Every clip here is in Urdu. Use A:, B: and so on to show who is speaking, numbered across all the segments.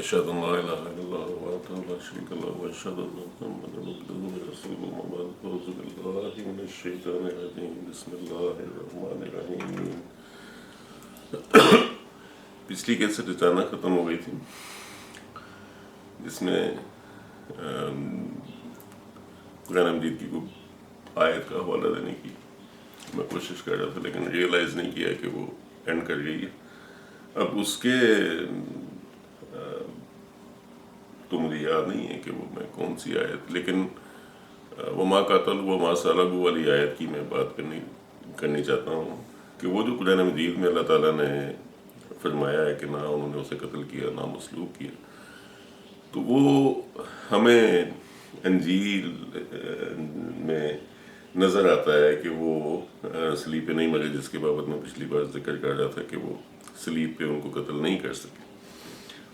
A: أشهد أن لا إله إلا الله وحده لا شريك له وأشهد أن محمدا عبده ورسوله أما بعد فأعوذ بالله من الشيطان الرجيم بسم الله الرحمن الرحيم. پچھلی کیسٹ اچانک ختم ہو گئی تھی جس میں قرآن مجید کی کوئی آیت کا حوالہ دینے کی میں کوشش کر رہا تھا لیکن ریئلائز نہیں کیا کہ وہ اینڈ کر گئی ہے. اب اس کے تو مجھے یاد نہیں ہے کہ وہ میں کون سی آیت، لیکن وما قاتل وما صلبوا والی آیت کی میں بات کرنی چاہتا ہوں کہ وہ جو قرآن مجید میں اللہ تعالیٰ نے فرمایا ہے کہ نہ انہوں نے اسے قتل کیا نہ مصلوب کیا، تو وہ ہمیں انجیل میں نظر آتا ہے کہ وہ صلیب پہ نہیں مرے، جس کے بابت میں پچھلی بار ذکر کر رہا تھا کہ وہ صلیب پہ ان کو قتل نہیں کر سکے.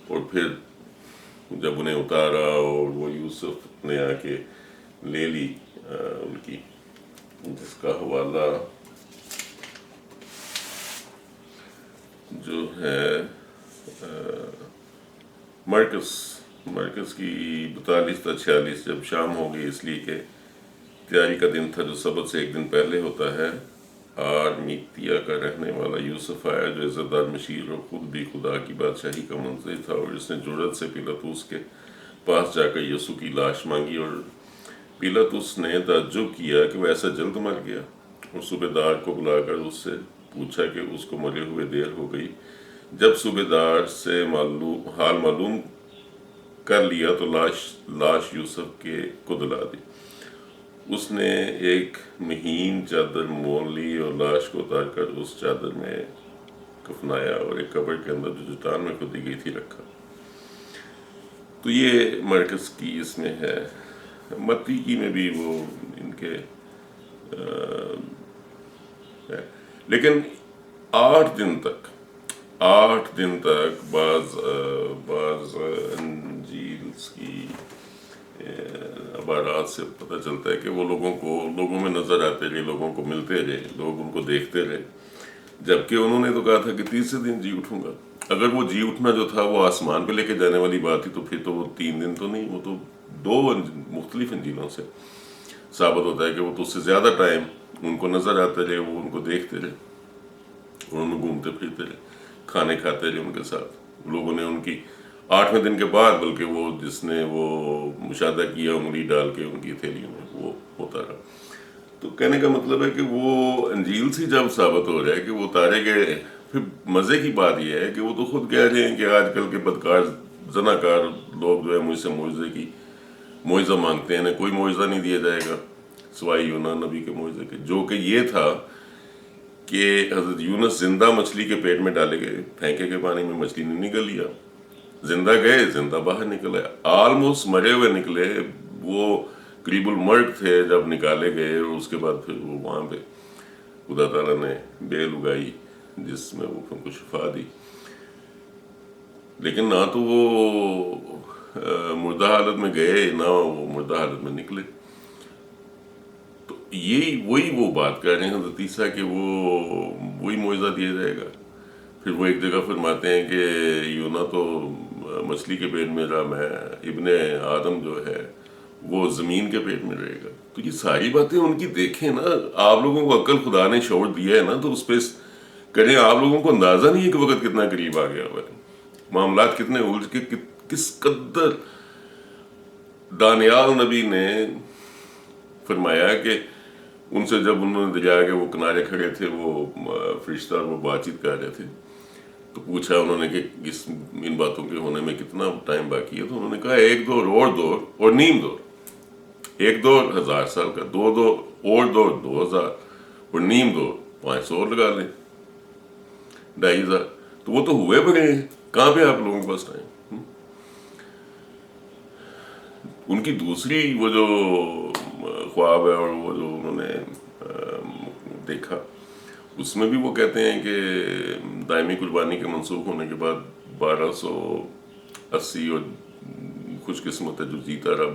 A: اور پھر جب انہیں اتارا اور وہ یوسف نے آ کے لے لی ان کی، جس کا حوالہ جو ہے مرکز کی 42-46، جب شام ہو گئی اس لیے کہ تیاری کا دن تھا جو سبت سے ایک دن پہلے ہوتا ہے. آرمیتیا کا رہنے والا یوسف آیا جو عزت دار مشیر اور خود بھی خدا کی بادشاہی کا منتظر تھا، اور اس نے جرأت سے پیلاطس کے پاس جا کر یسوع کی لاش مانگی. اور پیلاطس نے تعجب کیا کہ وہ ایسا جلد مر گیا، اور صوبے دار کو بلا کر اس سے پوچھا کہ اس کو مرے ہوئے دیر ہو گئی. جب صوبے دار سے حال معلوم کر لیا تو لاش یوسف کو دلا دی. اس نے ایک مہین چادر مول لی اور لاش کو اتار کر اس چادر میں کفنایا اور ایک قبر کے اندر جو چٹان میں کھودی گئی تھی رکھا. تو یہ مرکز کی اس میں ہے. متی کی میں بھی وہ ان کے ہے. لیکن 8 دن تک بعض انجیلز کی عبارات سے پتہ چلتا ہے کہ وہ لوگوں میں نظر آتے رہے، لوگوں کو ملتے رہے، لوگ ان کو دیکھتے رہے، جبکہ انہوں نے تو کہا تھا کہ تیسرے دن جی اٹھوں گا. اگر وہ جی اٹھنا جو تھا وہ آسمان پہ لے کے جانے والی بات تھی تو پھر تو وہ 3 دن تو نہیں، وہ تو 2 مختلف انجیلوں سے ثابت ہوتا ہے کہ وہ تو اس سے زیادہ ٹائم ان کو نظر آتے رہے، وہ ان کو دیکھتے رہے، انہوں نے گھومتے پھرتے رہے، کھانے کھاتے رہے ان کے ساتھ. لوگوں نے ان کی 8ویں دن کے بعد، بلکہ وہ جس نے وہ مشاہدہ کیا انگلی ڈال کے ان کی ہتھیلیوں میں، وہ ہوتا رہا. تو کہنے کا مطلب ہے کہ وہ انجیل سے جب ثابت ہو رہا ہے کہ وہ اتارے گئے. پھر مزے کی بات یہ ہے کہ وہ تو خود کہہ رہے ہیں کہ آج کل کے بدکار زناکار لوگ جو ہے مجھ سے معجزہ مانگتے ہیں، انہیں کوئی معجزہ نہیں دیا جائے گا سوائے یونان نبی کے معجزے کے، جو کہ یہ تھا کہ حضرت یونس زندہ مچھلی کے پیٹ میں ڈالے گئے، پھینکے کے پانی میں، مچھلی نے نکل لیا، زندہ گئے، زندہ باہر نکلے، آلموسٹ مرے ہوئے نکلے، وہ قریب المرگ تھے جب نکالے گئے. اور اس کے بعد پھر وہ وہاں پہ خدا تعالیٰ نے بیل اگائی جس میں وہ ان کو شفا دی. لیکن نہ تو وہ مردہ حالت میں گئے نہ وہ مردہ حالت میں نکلے. تو وہی وہ بات کر رہے ہیں حضرت عیسیٰ کہ وہی معجزہ دیا جائے گا. پھر وہ ایک جگہ فرماتے ہیں کہ یونا تو مچھلی کے پیٹ میں رہا، میں ابن آدم جو ہے وہ زمین کے پیٹ میں رہے گا. تو یہ ساری باتیں ان کی دیکھیں نا. آپ لوگوں کو عقل خدا نے شعور دیا ہے نا، تو اس پہ کریں. آپ لوگوں کو اندازہ نہیں ہے کہ وقت کتنا قریب آ گیا ہوا ہے، معاملات کتنے الجھ کے، کس قدر دانیال نبی نے فرمایا کہ ان سے جب انہوں نے دیا کہ وہ کنارے کھڑے تھے، وہ فرشتہ اور وہ بات چیت کر رہے تھے، تو پوچھا انہوں نے کہ ان باتوں کے ہونے میں کتنا ٹائم باقی ہے. تو انہوں نے کہا 1 دور اور نیم دور. 1 دور 1000 سال کا، 2 دور اور دور 2000 اور نیم دور 500 اور لگا لیں 2500. تو وہ تو ہوئے بڑے ہیں، کہاں پہ آپ لوگوں کے پاس ٹائم. ان کی دوسری وہ جو خواب ہے اور وہ جو انہوں نے دیکھا، اس میں بھی وہ کہتے ہیں کہ دائمی قربانی کے منسوخ ہونے کے بعد 1280 اور خوش قسمت ہے جو جیتا رہا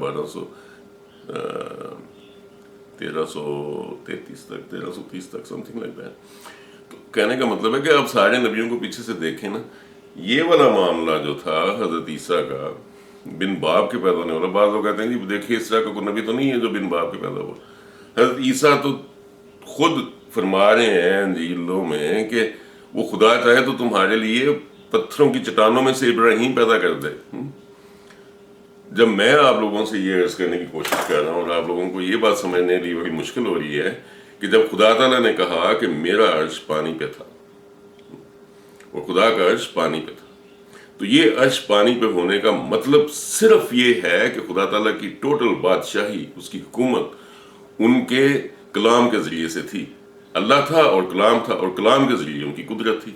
A: 1330 تک سم تھنگ لائک دیٹ. تو کہنے کا مطلب ہے کہ آپ سارے نبیوں کو پیچھے سے دیکھیں نا، یہ والا معاملہ جو تھا حضرت عیسیٰ کا بن باپ کے پیدا ہونے والا، بعض لوگ کہتے ہیں جی دیکھیے اس طرح کا کوئی نبی تو نہیں ہے جو بن باپ کے پیدا ہوا. حضرت عیسیٰ تو خود فرما رہے ہیں انجیلوں میں کہ وہ خدا چاہے تو تمہارے لیے پتھروں کی چٹانوں میں سے ابراہیم پیدا کر دے. جب میں آپ لوگوں سے یہ عرض کرنے کی کوشش کر رہا ہوں اور آپ لوگوں کو یہ بات سمجھنے کے لیے بڑی مشکل ہو رہی ہے کہ جب خدا تعالیٰ نے کہا کہ میرا عرش پانی پہ تھا اور خدا کا عرش پانی پہ تھا، تو یہ عرش پانی پہ ہونے کا مطلب صرف یہ ہے کہ خدا تعالیٰ کی ٹوٹل بادشاہی، اس کی حکومت ان کے کلام کے ذریعے سے تھی. اللہ تھا اور کلام تھا، اور کلام کے ذریعے ان کی قدرت تھی.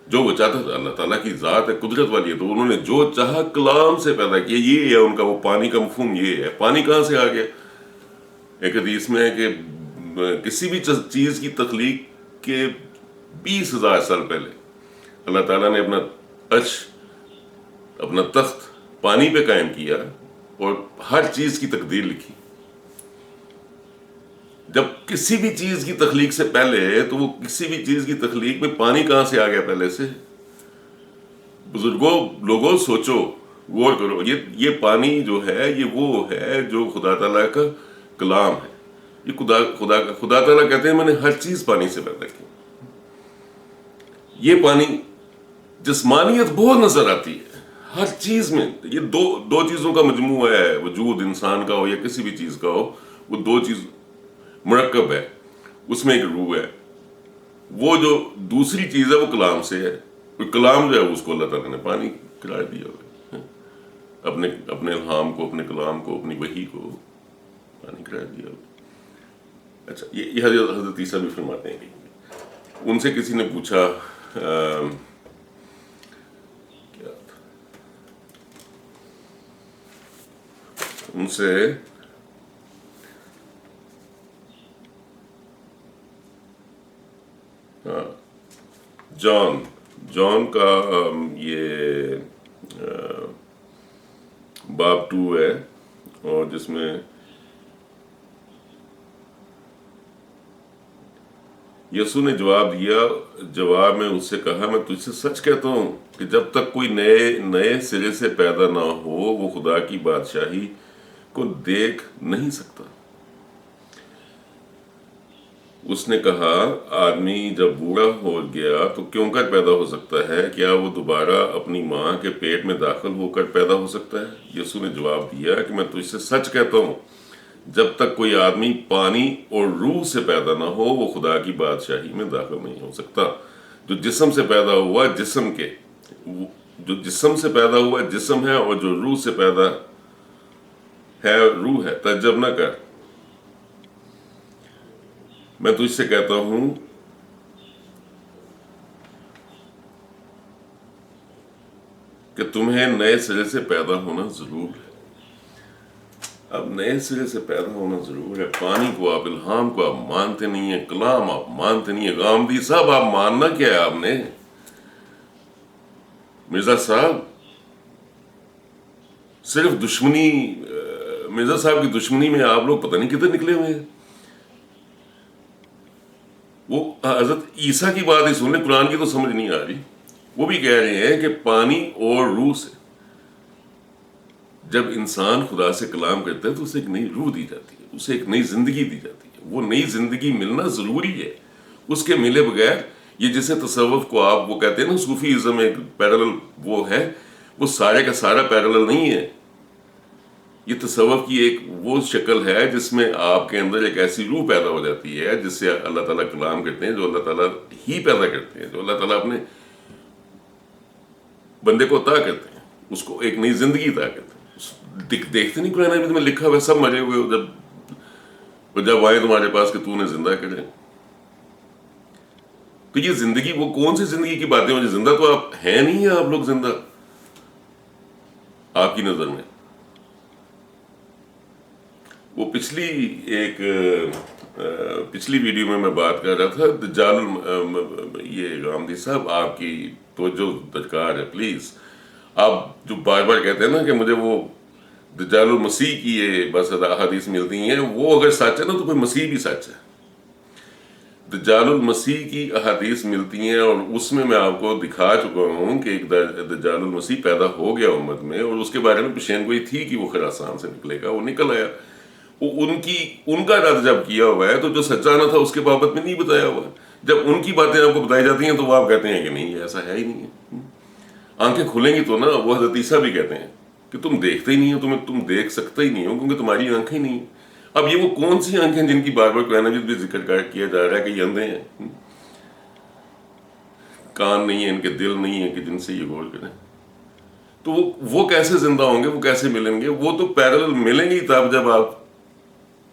A: جو وہ چاہتا تھا، اللہ تعالیٰ کی ذات ہے، قدرت والی ہے، تو انہوں نے جو چاہا کلام سے پیدا کیا. یہ ہے ان کا وہ پانی کا مفہوم. یہ ہے پانی کہاں سے آ گیا. ایک حدیث میں ہے کہ کسی بھی چیز کی تخلیق کے 20,000 سال پہلے اللہ تعالیٰ نے اپنا عرش، اپنا تخت پانی پہ قائم کیا اور ہر چیز کی تقدیر لکھی. جب کسی بھی چیز کی تخلیق سے پہلے، تو وہ کسی بھی چیز کی تخلیق میں پانی کہاں سے آ گیا پہلے سے. بزرگوں، لوگوں، سوچو، غور کرو. یہ پانی جو ہے یہ وہ ہے جو خدا تعالیٰ کا کلام ہے. یہ خدا تعالیٰ کہتے ہیں میں نے ہر چیز پانی سے پیدا کی. یہ پانی، جسمانیت بہت نظر آتی ہے ہر چیز میں. یہ دو چیزوں کا مجموعہ ہے. وجود انسان کا ہو یا کسی بھی چیز کا ہو، وہ دو چیز مرکب ہے. اس میں ایک روح ہے. وہ جو دوسری چیز ہے وہ کلام سے ہے. کلام جو ہے اس کو اللہ تعالیٰ نے پانی قرار دیا ہوا ہے. اپنے الہام کو، اپنے کلام کو، اپنی وحی کو پانی قرار دیا ہوا. اچھا، یہ حضرت عیسیٰ بھی فرماتے ہیں. ان سے کسی نے پوچھا کیا تھا، ان سے جان کا یہ باب 2 ہے، اور جس میں یسوع نے جواب میں اس سے کہا، میں تجھ سے سچ کہتا ہوں کہ جب تک کوئی نئے سرے سے پیدا نہ ہو وہ خدا کی بادشاہی کو دیکھ نہیں سکتا. اس نے کہا، آدمی جب بوڑھا ہو گیا تو کیوں کر پیدا ہو سکتا ہے؟ کیا وہ دوبارہ اپنی ماں کے پیٹ میں داخل ہو کر پیدا ہو سکتا ہے؟ یسوع نے جواب دیا کہ میں تجھ سے سچ کہتا ہوں، جب تک کوئی آدمی پانی اور روح سے پیدا نہ ہو وہ خدا کی بادشاہی میں داخل نہیں ہو سکتا. جو جسم سے پیدا ہوا جسم ہے، اور جو روح سے پیدا ہے روح ہے. تعجب نہ کر، میں تجھ سے کہتا ہوں کہ تمہیں نئے سرے سے پیدا ہونا ضرور ہے. اب نئے سرے سے پیدا ہونا ضرور ہے. پانی کو آپ، الہام کو آپ مانتے نہیں ہیں، کلام آپ مانتے نہیں ہیں. غامدی صاحب، آپ ماننا کیا ہے آپ نے؟ مرزا صاحب صرف مرزا صاحب کی دشمنی میں آپ لوگ پتہ نہیں کدھر نکلے ہوئے ہیں. وہ حضرت عیسیٰ کی بات ہی سن لیں، قرآن کی تو سمجھ نہیں آ رہی. وہ بھی کہہ رہے ہیں کہ پانی اور روح سے جب انسان خدا سے کلام کرتا ہے تو اسے ایک نئی روح دی جاتی ہے، اسے ایک نئی زندگی دی جاتی ہے. وہ نئی زندگی ملنا ضروری ہے. اس کے ملے بغیر، یہ جیسے تصوف کو آپ وہ کہتے ہیں نا، صوفیزم ایک پیرالل وہ ہے، وہ سارے کا سارا پیرالل نہیں ہے. یہ تصوف کی ایک وہ شکل ہے جس میں آپ کے اندر ایک ایسی روح پیدا ہو جاتی ہے جس سے اللہ تعالیٰ کلام کرتے ہیں، جو اللہ تعالیٰ ہی پیدا کرتے ہیں، جو اللہ تعالیٰ اپنے بندے کو عطا کرتے ہیں، اس کو ایک نئی زندگی عطا کرتے ہیں. دیکھتے نہیں قرآن حدیث میں لکھا ہوا سب مرے ہوئے جب آئے تمہارے پاس کہ تو نے زندہ کرے. تو یہ زندگی، وہ کون سی زندگی کی باتیں ہو؟ زندہ تو آپ ہیں نہیں ہیں. آپ لوگ زندہ آپ کی نظر میں. وہ پچھلی ویڈیو میں بات کر رہا تھا دجال. یہ غامدی صاحب، آپ کی توجہ درکار ہے پلیز. آپ جو بار بار کہتے ہیں نا کہ مجھے وہ دجال المسیح کی یہ بس احادیث ملتی ہیں، وہ اگر سچ ہے نا تو پھر مسیح بھی سچ ہے. دجال المسیح کی احادیث ملتی ہیں، اور اس میں آپ کو دکھا چکا ہوں کہ ایک دجال المسیح پیدا ہو گیا امت میں، اور اس کے بارے میں پیشین گوئی تھی کہ وہ خراسان سے نکلے گا، وہ نکل آیا۔ ان کا رد جب کیا ہوا ہے تو جو سچا نہ تھا اس کے بابت میں نہیں بتایا ہوا ہے۔ جب ان کی باتیں آپ کو بتائی جاتی ہیں تو وہ آپ کہتے ہیں کہ نہیں ایسا ہے ہی نہیں ہے۔ آنکھیں کھلیں گی تو نا، وہ حضرت عیسیٰ بھی کہتے ہیں کہ تم دیکھتے ہی نہیں ہو، تم دیکھ سکتے ہی نہیں ہو کیونکہ تمہاری آنکھیں نہیں ہیں۔ اب یہ وہ کون سی آنکھیں جن کی بار بار قرآن مجید بھی ذکر کیا جا رہا ہے کہ یہ اندھے ہیں، کان نہیں ہیں ان کے، دل نہیں ہے کہ جن سے یہ غور کریں، تو وہ کیسے زندہ ہوں گے، وہ کیسے ملیں گے؟ وہ تو پیرل ملیں گے تب جب آپ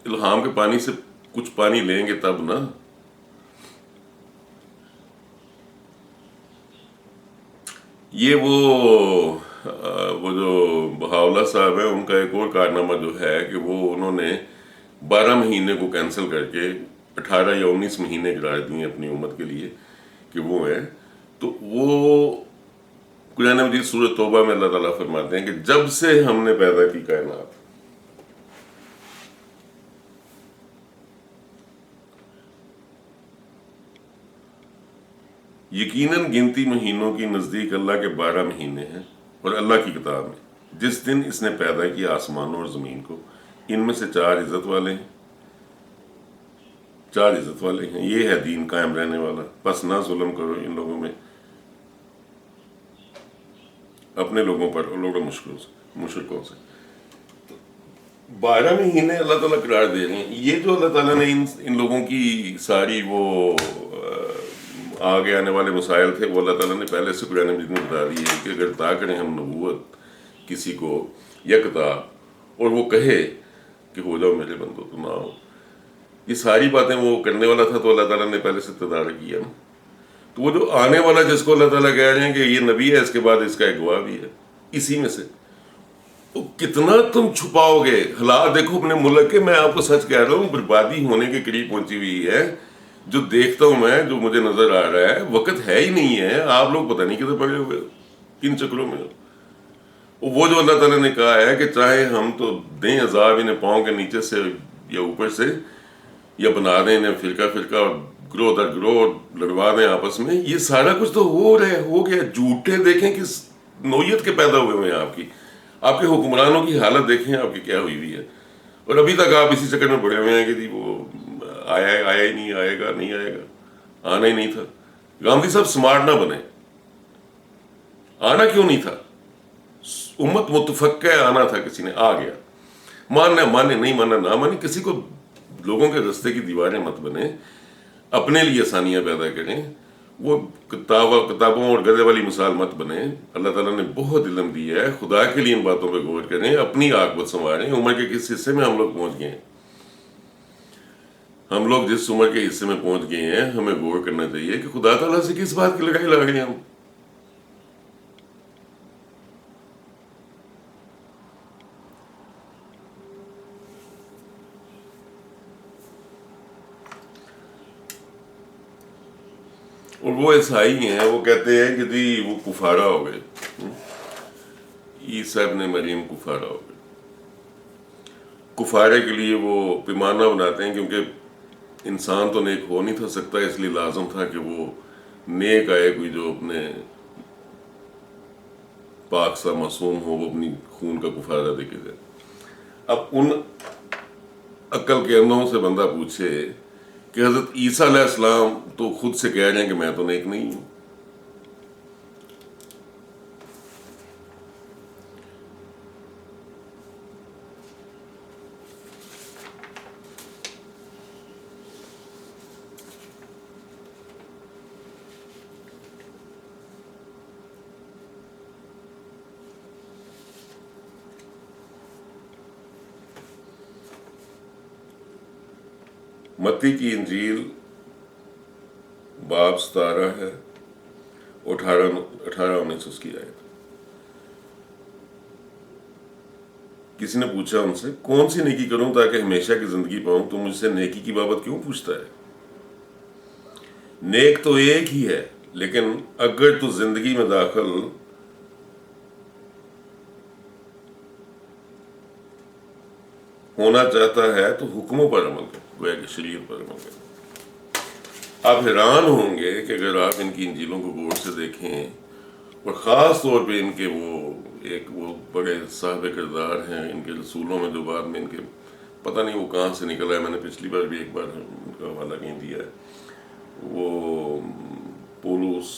A: الہام کے پانی سے کچھ پانی لیں گے تب نا۔ یہ وہ جو بہاولہ صاحب ہیں، ان کا ایک اور کارنامہ جو ہے کہ وہ انہوں نے 12 مہینے کو کینسل کر کے 18 یا 19 مہینے قرار دیے اپنی امت کے لیے کہ وہ ہیں۔ تو وہ قرآن مجید سورۃ توبہ میں اللہ تعالیٰ فرماتے ہیں کہ جب سے ہم نے پیدا کی کائنات، یقیناً گنتی مہینوں کی نزدیک اللہ کے 12 مہینے ہیں، اور اللہ کی کتاب میں جس دن اس نے پیدا کیا آسمانوں اور زمین کو، ان میں سے 4 عزت والے ہیں، 4 عزت والے ہیں، یہ ہے دین قائم رہنے والا، پس نہ ظلم کرو ان لوگوں میں اپنے لوگوں پر اور لوگوں مشرکوں سے۔ 12 مہینے اللہ تعالیٰ قرار دے رہے ہیں۔ یہ جو اللہ تعالیٰ نے ان لوگوں کی ساری وہ آگے آنے والے مسائل تھے، وہ اللہ تعالیٰ نے پہلے سے قرآن مجید میں بتا دی ہے کہ اگر عطا کریں ہم نبوت کسی کو یکتا اور وہ کہے کہ ہو جاؤ میرے بندو تو نہ ہو، یہ ساری باتیں وہ کرنے والا تھا، تو اللہ تعالیٰ نے پہلے سے تدارک کیا نا۔ تو وہ جو آنے والا جس کو اللہ تعالیٰ کہہ رہے ہیں کہ یہ نبی ہے، اس کے بعد اس کا ایک گواہ بھی ہے، اسی میں سے تو کتنا تم چھپاؤ گے؟ حالات دیکھو اپنے ملک کے، میں آپ کو سچ کہہ رہا ہوں، بربادی ہونے کے قریب پہنچی ہوئی ہے۔ جو دیکھتا ہوں میں، جو مجھے نظر آ رہا ہے، وقت ہے ہی نہیں ہے۔ آپ لوگ پتہ نہیں کدھر پڑے ہوئے ہو، کن چکروں میں ہو۔ وہ جو اللہ تعالیٰ نے کہا ہے کہ چاہے ہم تو دیں عذاب انہیں پاؤں کے نیچے سے یا اوپر سے، یا بنا دیں انہیں فرقہ فرقہ اور گروہ در گروہ لڑوا دیں آپس میں، یہ سارا کچھ تو ہو گیا۔ جھوٹے دیکھیں کس نوعیت کے پیدا ہوئے ہیں آپ کے حکمرانوں کی حالت دیکھیں آپ کی کیا ہوئی ہوئی ہے، اور ابھی تک آپ اسی چکر میں پڑے ہوئے ہیں کہ جی وہ آیا ہی نہیں، آئے گا نہیں، آئے گا، آنا ہی نہیں تھا۔ گاندھی صاحب سمارٹ نہ بنے، آنا کیوں نہیں تھا؟ امت متفق ہے، آنا تھا، کسی نے آ گیا۔ ماننا مانے، نہیں ماننا نہ مانے، کسی کو لوگوں کے رستے کی دیواریں مت بنے، اپنے لیے آسانیاں پیدا کریں، وہ کتابوں اور گدے والی مثال مت بنے۔ اللہ تعالیٰ نے بہت علم دیا ہے، خدا کے لیے ان باتوں پہ غور کریں، اپنی عاقبت سنواریں۔ عمر کے کس حصے میں ہم لوگ پہنچ گئے ہیں؟ ہم لوگ جس عمر کے حصے میں پہنچ گئے ہیں، ہمیں غور کرنا چاہیے کہ خدا تعالیٰ سے کس بات کی لڑائی لڑ رہے ہیں ہم۔ اور وہ عیسائی ہیں، وہ کہتے ہیں کہ جی وہ کفارہ ہو گئے، عیسیٰ ابن مریم کفارہ ہو گئے۔ کفارے کے لیے وہ پیمانہ بناتے ہیں، کیونکہ انسان تو نیک ہو نہیں تھا سکتا، اس لیے لازم تھا کہ وہ نیک آئے، کوئی جو اپنے پاک سا معصوم ہو، وہ اپنی خون کا کفارہ دے کے جائے۔ اب ان عقل کے اندھوں سے بندہ پوچھے کہ حضرت عیسیٰ علیہ السلام تو خود سے کہہ رہے ہیں کہ میں تو نیک نہیں ہوں۔ متی کی انجیل باب 17 ہے، 18-19 اس کی آیت۔ کسی نے پوچھا ان سے، کون سی نیکی کروں تاکہ ہمیشہ کی زندگی پاؤں؟ تو مجھ سے نیکی کی بابت کیوں پوچھتا ہے؟ نیک تو ایک ہی ہے، لیکن اگر تو زندگی میں داخل ہونا چاہتا ہے تو حکموں پر عمل کر، گویا کہ شریعت پر عمل کر۔ آپ حیران ہوں گے کہ اگر آپ ان کی انجیلوں کو غور سے دیکھیں، اور خاص طور پہ ان کے وہ بڑے صاحب کردار ہیں ان کے رسولوں میں، جو بعد میں ان کے پتہ نہیں وہ کہاں سے نکلا ہے، میں نے پچھلی بار بھی ایک بار ان کا حوالہ کہیں دیا ہے، وہ پولس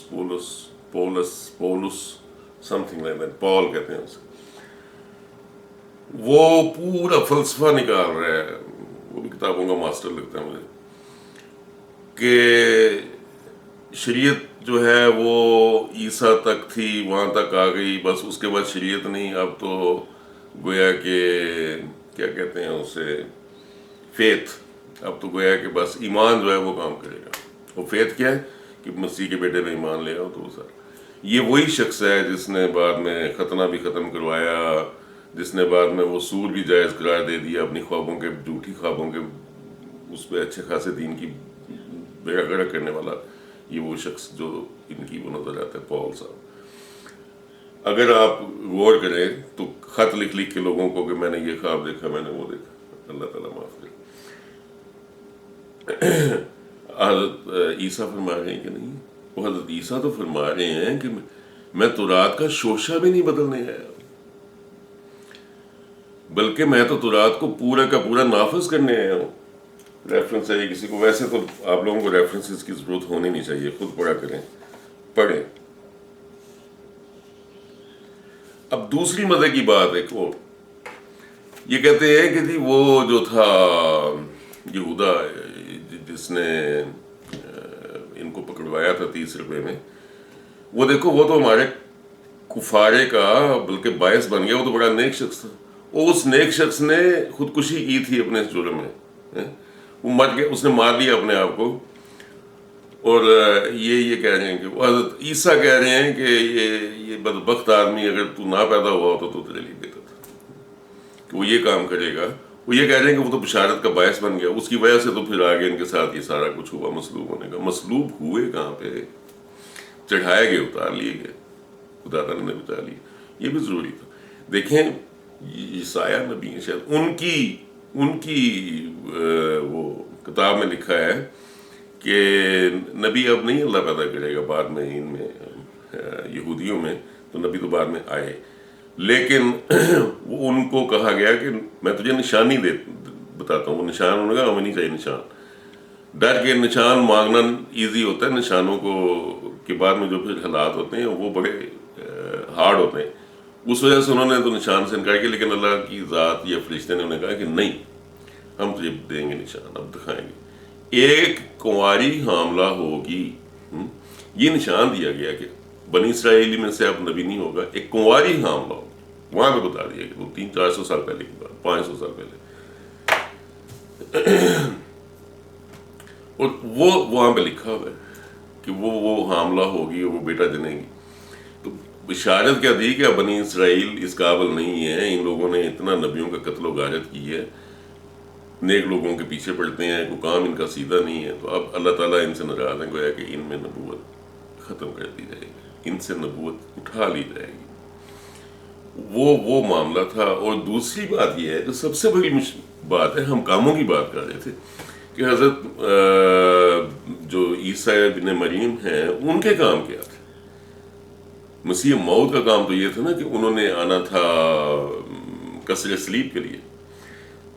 A: سم تھنگ لائک دیٹ، پال کہتے ہیں اسے، وہ پورا فلسفہ نکال رہا ہے، وہ بھی کتابوں کا ماسٹر لگتا ہے مجھے، کہ شریعت جو ہے وہ عیسیٰ تک تھی، وہاں تک آ گئی، بس اس کے بعد شریعت نہیں، اب تو گویا کہ کیا کہتے ہیں اسے، فیتھ، اب تو گویا کہ بس ایمان جو ہے وہ کام کرے گا۔ وہ فیتھ کیا ہے کہ مسیح کے بیٹے میں ایمان لے آؤ، تو سر یہ وہی شخص ہے جس نے بعد میں ختنہ بھی ختم کروایا، جس نے بعد میں وہ سود بھی جائز قرار دے دیا اپنی خوابوں کے، جھوٹی خوابوں کے، اس پہ اچھے خاصے دین کی بیڑا گرک کرنے والا، یہ وہ شخص جو ان کی وہ نظر آتا ہے، پال صاحب۔ اگر آپ غور کریں تو خط لکھ کے لوگوں کو کہ میں نے یہ خواب دیکھا، میں نے وہ دیکھا، اللہ تعالیٰ معاف کرے۔ حضرت عیسیٰ فرما رہے ہیں کہ نہیں، وہ حضرت عیسیٰ تو فرما رہے ہیں کہ میں تورات کا شوشہ بھی نہیں بدلنے آیا، بلکہ میں تو تورات کو پورا کا پورا نافذ کرنے آیا ہوں۔ ریفرنس ہے کسی کو، ویسے تو آپ لوگوں کو ریفرنسز کی ضرورت ہونی نہیں چاہیے، خود پڑھا کریں، پڑھیں۔ اب دوسری مزے کی بات ایک اور، یہ کہتے ہیں کہ جی وہ جو تھا یہودا جس نے ان کو پکڑوایا تھا 30 روپے میں، وہ دیکھو وہ تو ہمارے کفارے کا بلکہ باعث بن گیا، وہ تو بڑا نیک شخص تھا، اور اس نیک شخص نے خودکشی کی تھی اپنے اس جرم میں، وہ مر گیا، اس نے مار دیا اپنے آپ کو۔ اور یہ کہہ رہے ہیں کہ وہ حضرت عیسیٰ کہہ رہے ہیں کہ یہ بدبخت آدمی اگر تو نہ پیدا ہوا ہوتا تو تیرے لیے بہتر تھا کہ وہ یہ کام کرے گا۔ وہ یہ کہہ رہے ہیں کہ وہ تو بشارت کا باعث بن گیا، اس کی وجہ سے تو پھر آگے ان کے ساتھ یہ سارا کچھ ہوا مصلوب ہونے کا۔ مصلوب ہوئے کہاں پہ؟ چڑھائے گئے، اتار لیے گئے، خدا تعالیٰ نے بچا لیا، یہ بھی ضروری تھا۔ دیکھیں عیسائیہ نبی ہیں، شاید ان کی وہ کتاب میں لکھا ہے کہ نبی اب نہیں اللہ پیدا کرے گا بعد میں، ان میں یہودیوں میں تو نبی تو بعد میں آئے، لیکن وہ ان کو کہا گیا کہ میں تجھے نشانی بتاتا ہوں۔ وہ نشان انہوں نے کہا ہمیں نہیں چاہیے نشان، ڈر کے نشان مانگنا ایزی ہوتا ہے، نشانوں کو کے بعد میں جو پھر حالات ہوتے ہیں وہ بڑے ہارڈ ہوتے ہیں، اس وجہ سے انہوں نے تو نشان سے انکار کیا، لیکن اللہ کی ذات یا فرشتے نے انہیں کہا کہ نہیں، ہم تجھے دیں گے نشان، اب دکھائیں گے، ایک کنواری حاملہ ہوگی۔ یہ نشان دیا گیا کہ بنی اسرائیلی میں سے اب نبی نہیں ہوگا، ایک کنواری حاملہ ہوگی، وہاں پہ بتا دیا کہ وہ 300-400 سال پہلے کی بات، 500 سال پہلے، اور وہ وہاں پہ لکھا ہوا ہے کہ وہ حاملہ ہوگی اور وہ بیٹا جنے گی۔ تو بشارت کیا دی کہ بنی اسرائیل اس قابل نہیں ہے، ان لوگوں نے اتنا نبیوں کا قتل و غارت کی ہے، نیک لوگوں کے پیچھے پڑتے ہیں، کوئی کام ان کا سیدھا نہیں ہے، تو اب اللہ تعالیٰ ان سے ناراض ہے، گویا کہ ان میں نبوت ختم کر دی جائے گی، ان سے نبوت اٹھا لی جائے گی۔ وہ معاملہ تھا۔ اور دوسری بات یہ ہے جو سب سے بڑی بات ہے، ہم کاموں کی بات کر رہے تھے کہ حضرت جو عیسیٰ ابن مریم ہیں ان کے کام کیا تھے؟ مسیح موت کا کام تو یہ تھا نا کہ انہوں نے آنا تھا کسر صلیب کے لیے،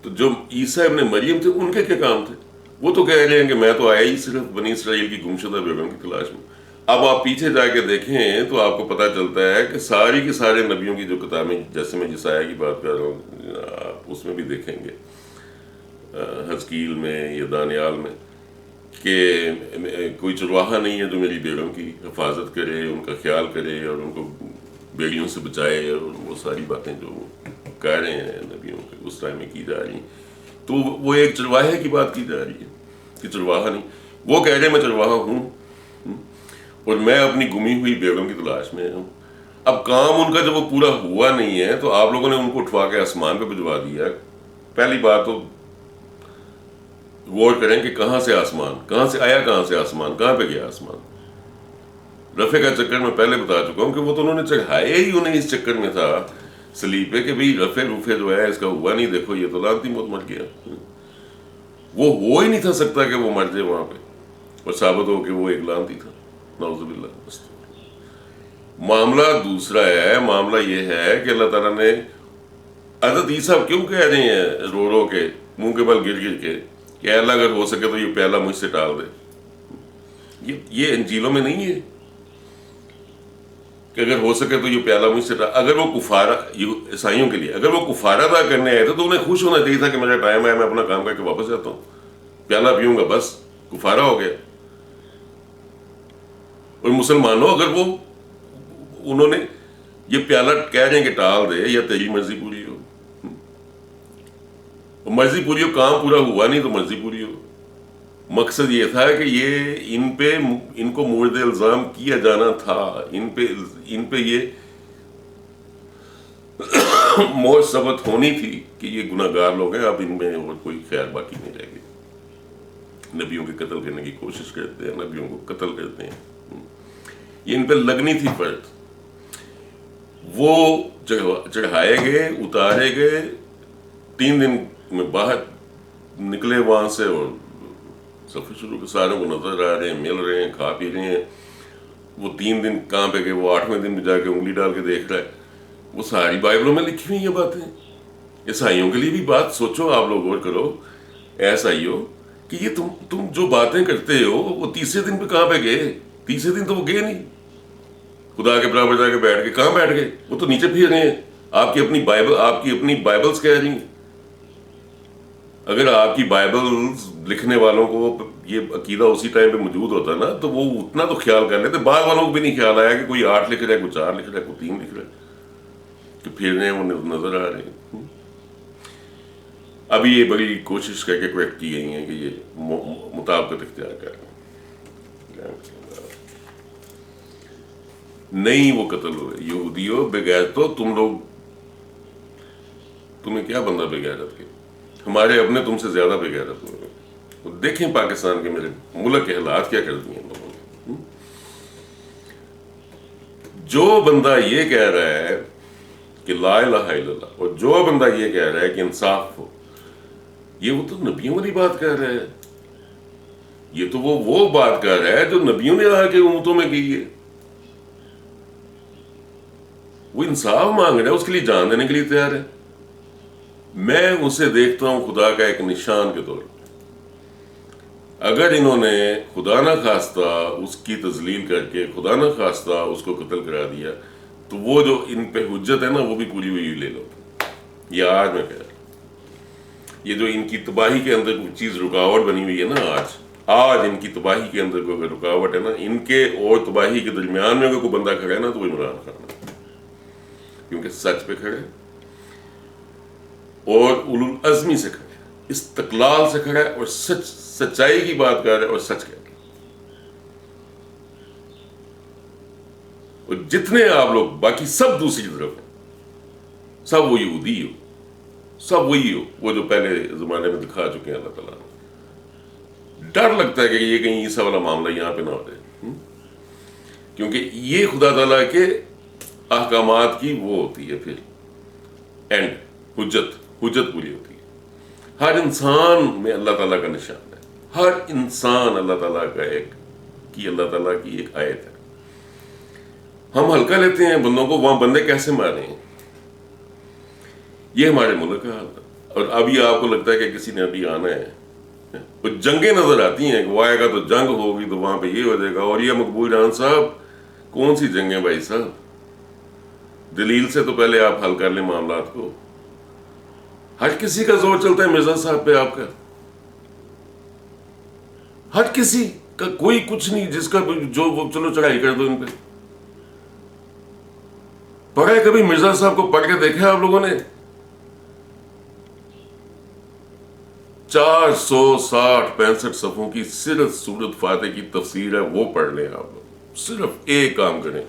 A: تو جو عیسیٰ ابن مریم تھے ان کے کیا کام تھے؟ وہ تو کہہ رہے ہیں کہ میں تو آیا ہی صرف بنی اسرائیل کی گمشدہ بیگم کی تلاش میں۔ اب آپ پیچھے جا کے دیکھیں تو آپ کو پتہ چلتا ہے کہ ساری کی سارے نبیوں کی جو کتابیں، جیسے میں یسایہ کی بات کر رہا ہوں، آپ اس میں بھی دیکھیں گے، حزقیل میں یا دانیال میں، کہ کوئی چرواہا نہیں ہے جو میری بیڑوں کی حفاظت کرے، ان کا خیال کرے اور ان کو بیڑیوں سے بچائے، اور وہ ساری باتیں جو کہہ رہے ہیں نبیوں کے اس ٹائم میں کی جا رہی ہیں، تو وہ ایک چرواہے کی بات کی جا رہی ہے کہ چرواہا نہیں، وہ کہہ رہے ہیں میں چرواہا ہوں اور میں اپنی گمی ہوئی بیڑوں کی تلاش میں ہوں۔ اب کام ان کا جب وہ پورا ہوا نہیں ہے تو آپ لوگوں نے ان کو اٹھوا کے آسمان پہ بھجوا دیا۔ پہلی بات تو غور کریں کہ کہاں سے آسمان، کہاں سے آیا، کہاں سے آسمان، کہاں پہ گیا آسمان؟ رفع کا چکر میں پہلے بتا چکا ہوں کہ وہ تو انہوں نے چڑھائے ہی انہیں اس چکر میں تھا صلیب پہ کہ بھئی رفع جو ہے اس کا ہوا نہیں، دیکھو یہ تو لعنتی موت مر گیا، وہ ہو ہی نہیں تھا سکتا کہ وہ مر جائے وہاں پہ، اور ثابت ہو کہ وہ ایک لعنتی تھا، نعوذ باللہ۔ معاملہ دوسرا ہے، معاملہ یہ ہے کہ اللہ تعالیٰ نے حضرت عیسیٰ کیوں کہہ رہے ہیں رو رو کے، منہ کے بل گر گر کے کہ اے اللہ اگر ہو سکے تو یہ پیالہ مجھ سے ٹال دے۔ یہ انجیلوں میں نہیں ہے کہ اگر ہو سکے تو یہ پیالہ مجھ سے ٹال۔ اگر وہ کفارہ، عیسائیوں کے لیے اگر وہ کفارہ ادا کرنے آئے تھے تو انہیں خوش ہونا چاہیے تھا کہ میرا ٹائم ہے، میں اپنا کام کر کے واپس جاتا ہوں، پیالہ پیوں گا، بس کفارہ ہو گیا۔ اور مسلمانوں اگر وہ انہوں نے یہ پیالہ کہہ رہے ہیں کہ ٹال دے یا تیری مرضی پوری ہو، مرضی پوری ہو، کام پورا ہوا نہیں تو مرضی پوری ہو۔ مقصد یہ تھا کہ یہ ان کو مورد الزام کیا جانا تھا، ان پہ یہ موج ثبت ہونی تھی کہ یہ گناہ گار لوگ ہیں، اب ان میں اور کوئی خیر باقی نہیں رہ گئی۔ نبیوں کے قتل کرنے کی کوشش کرتے ہیں، نبیوں کو قتل کرتے ہیں، یہ ان پہ لگنی تھی فرد۔ وہ چڑھائے گئے، اتارے گئے، 3 دن میں باہر نکلے وہاں سے اور سفر شروع کے، ساروں کو نظر آ رہے ہیں، مل رہے ہیں، کھا پی رہے ہیں۔ وہ 3 دن کہاں پہ گئے، وہ 8ویں دن بھی جا کے انگلی ڈال کے دیکھ رہا ہے۔ وہ ساری بائبلوں میں لکھی ہوئی یہ باتیں۔ عیسائیوں کے لیے بھی بات سوچو، آپ لوگ غور کرو عیسائیوں کہ یہ تم جو باتیں کرتے ہو وہ 30 دن پہ کہاں پہ گئے؟ 30 دن تو وہ گئے نہیں، خدا کے برابر جا کے بیٹھ کے کہاں بیٹھ گئے؟ وہ تو نیچے پھر رہے ہیں۔ آپ کی اپنی بائبلز کہہ رہی ہیں۔ اگر آپ کی بائبلز لکھنے والوں کو یہ عقیدہ اسی ٹائم پہ موجود ہوتا نا تو وہ اتنا تو خیال کر لیتے۔ بعض والوں کو بھی نہیں خیال آیا کہ کوئی 8 لکھ رہا ہے، کوئی 4 لکھ رہا ہے، کوئی 3 لکھ رہا ہے، کہ پھر رہے ہیں، وہ نظر آ رہے ہیں۔ ابھی یہ بڑی کوشش کر کے کریکٹ کی گئی ہیں کہ یہ مطابقت اختیار کر رہے ہیں۔ نہیں وہ قتل ہوئے یہودیوں بغیر تو تمہیں کیا بندہ بغیرت کے، ہمارے اپنے تم سے زیادہ بغیرت ہوئے۔ دیکھیں پاکستان کے میرے ملک کے حالات کیا کر دیے ہیں لوگوں نے۔ جو بندہ یہ کہہ رہا ہے کہ لا الہ الا اللہ، اور جو بندہ یہ کہہ رہا ہے کہ انصاف ہو، یہ وہ تو نبیوں والی بات کر رہا ہے۔ یہ تو وہ بات کر رہا ہے جو نبیوں نے آ کے امتوں میں کی ہے۔ وہ انصاف مانگ رہا ہے، اس کے لیے جان دینے کے لیے تیار ہے۔ میں اسے دیکھتا ہوں خدا کا ایک نشان کے طور پر۔ اگر انہوں نے خدا نہ خواستہ اس کی تذلیل کر کے خدا نہ خواستہ اس کو قتل کرا دیا تو وہ جو ان پہ حجت ہے نا وہ بھی پوری ہوئی لے لو۔ یہ آج میں کہہ رہا ہوں، یہ جو ان کی تباہی کے اندر کوئی چیز رکاوٹ بنی ہوئی ہے نا، آج ان کی تباہی کے اندر کوئی رکاوٹ ہے نا، ان کے اور تباہی کے درمیان میں اگر کوئی بندہ کھڑا ہے نا تو وہ عمران خان ہے، کیونکہ سچ پہ کھڑے اور اولو العزمی سے کھڑے، استقلال سے کھڑا ہے اور سچائی کی بات کر رہا ہے اور سچ کہہ رہا ہے۔ اور جتنے آپ لوگ باقی سب دوسری طرف ہیں، سب وہ یہودی ہو، سب وہی ہو وہ جو پہلے زمانے میں دکھا چکے ہیں اللہ تعالیٰ نے۔ ڈر لگتا ہے کہ یہ کہیں عیسیٰ والا معاملہ یہاں پہ نہ ہو جائے، کیونکہ یہ خدا تعالیٰ کے احکامات کی وہ ہوتی ہے پھر اینڈ حجت پوری ہوتی ہے۔ ہر انسان میں اللہ تعالیٰ کا نشان ہے، ہر انسان اللہ تعالیٰ کا اللہ تعالیٰ کی ایک آیت ہے۔ ہم ہلکا لیتے ہیں بندوں کو، وہاں بندے کیسے مارے ہیں، یہ ہمارے ملک کا حال ہے۔ اور ابھی آپ کو لگتا ہے کہ کسی نے ابھی آنا ہے، اور جنگیں نظر آتی ہیں کہ وہ آئے گا تو جنگ ہوگی تو وہاں پہ یہ ہو جائے گا۔ اور یہ مقبول جان صاحب کون سی جنگیں بھائی صاحب؟ دلیل سے تو پہلے آپ حل کر لیں معاملات کو۔ ہر کسی کا زور چلتا ہے مرزا صاحب پہ، آپ کا ہر کسی کا، کوئی کچھ نہیں جس کا جو وہ چلو چڑھائی کر دو ان پہ۔ پڑھا ہے کبھی مرزا صاحب کو پڑھ کے دیکھا آپ لوگوں نے؟ 460-65 صفحوں کی صرف سورۃ فاتح کی تفسیر ہے، وہ پڑھ لیں آپ لوگ۔ صرف ایک کام کریں،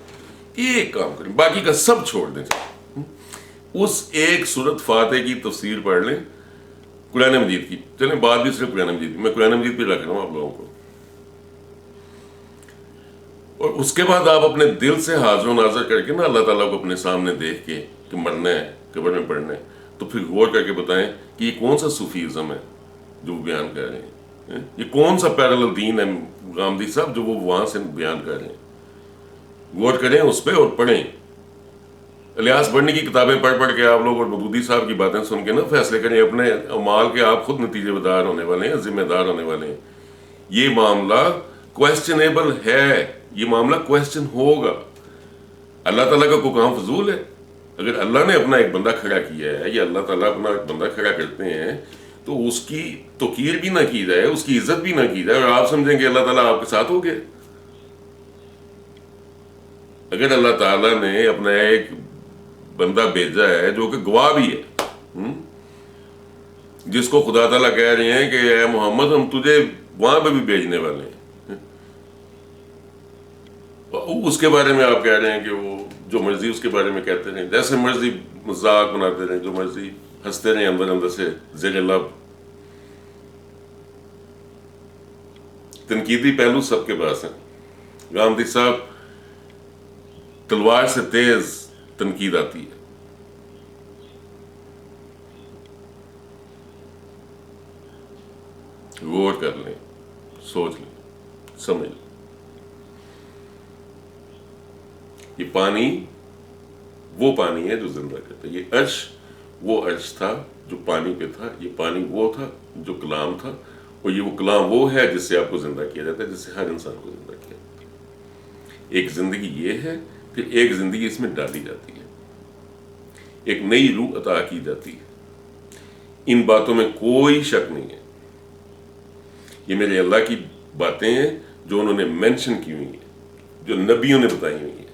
A: باقی کا سب چھوڑ دیں۔ اس ایک سورۃ فاتح کی تفسیر پڑھ لیں، قرآن مجید کی، چلیں بات بھی صرف قرآن مجید کی، میں قرآن مجید پہ رکھ رہا ہوں آپ لوگوں کو۔ اور اس کے بعد آپ اپنے دل سے حاضر و ناظر کر کے نا اللہ تعالیٰ کو اپنے سامنے دیکھ کے کہ مرنا ہے، قبر میں پڑنا ہے، تو پھر غور کر کے بتائیں کہ یہ کون سا صوفیزم ہے جو وہ بیان کر رہے ہیں۔ یہ کون سا پیرالل دین ہے غامدی صاحب جو وہ وہاں سے بیان کر رہے ہیں؟ غور کریں اس پہ اور پڑھیں. الیاس بڑھنی کی کتابیں پڑھ کے آپ لوگ اور مودودی صاحب کی باتیں سن کے نا فیصلے کریں اپنے اعمال کے. آپ خود نتیجے دار ہونے والے ہیں, ذمہ دار ہونے والے ہیں. یہ معاملہ کویسچنیبل ہے, یہ معاملہ کویسچن ہوگا. اللہ تعالیٰ کا کوئی کام فضول ہے؟ اگر اللہ نے اپنا ایک بندہ کھڑا کیا ہے یا اللہ تعالیٰ اپنا ایک بندہ کھڑا کرتے ہیں تو اس کی توقیر بھی نہ کی جائے, اس کی عزت بھی نہ کی جائے اور آپ سمجھیں کہ اللہ تعالیٰ آپ کے ساتھ ہو گئے. اگر اللہ تعالیٰ نے اپنا ایک بندہ بھیجا ہے جو کہ گواہ بھی ہے, جس کو خدا تعالیٰ کہہ رہے ہیں کہ اے محمد ہم تجھے وہاں پہ بھی بھیجنے والے ہیں, اس کے بارے میں آپ کہہ رہے ہیں کہ وہ جو مرضی اس کے بارے میں کہتے رہیں, جیسے مرضی مذاق بناتے رہیں, جو مرضی ہنستے رہیں اندر سے زیر لب. تنقیدی پہلو سب کے پاس ہیں. غامدی صاحب تلوار سے تیز تنقید آتی ہے. غور کر لیں, سوچ لیں, سمجھ لیں. یہ پانی وہ پانی ہے جو زندہ کرتا ہے. یہ عرش وہ عرش تھا جو پانی پہ تھا. یہ پانی وہ تھا جو کلام تھا, اور یہ وہ کلام وہ ہے جس سے آپ کو زندہ کیا جاتا ہے, جس سے ہر انسان کو زندہ کیا جاتا ہے. ایک زندگی یہ ہے, پھر ایک زندگی اس میں ڈالی جاتی ہے, ایک نئی روح عطا کی جاتی ہے. ان باتوں میں کوئی شک نہیں ہے. یہ میرے اللہ کی باتیں ہیں جو انہوں نے مینشن کی ہوئی ہیں, جو نبیوں نے بتائی ہوئی ہیں.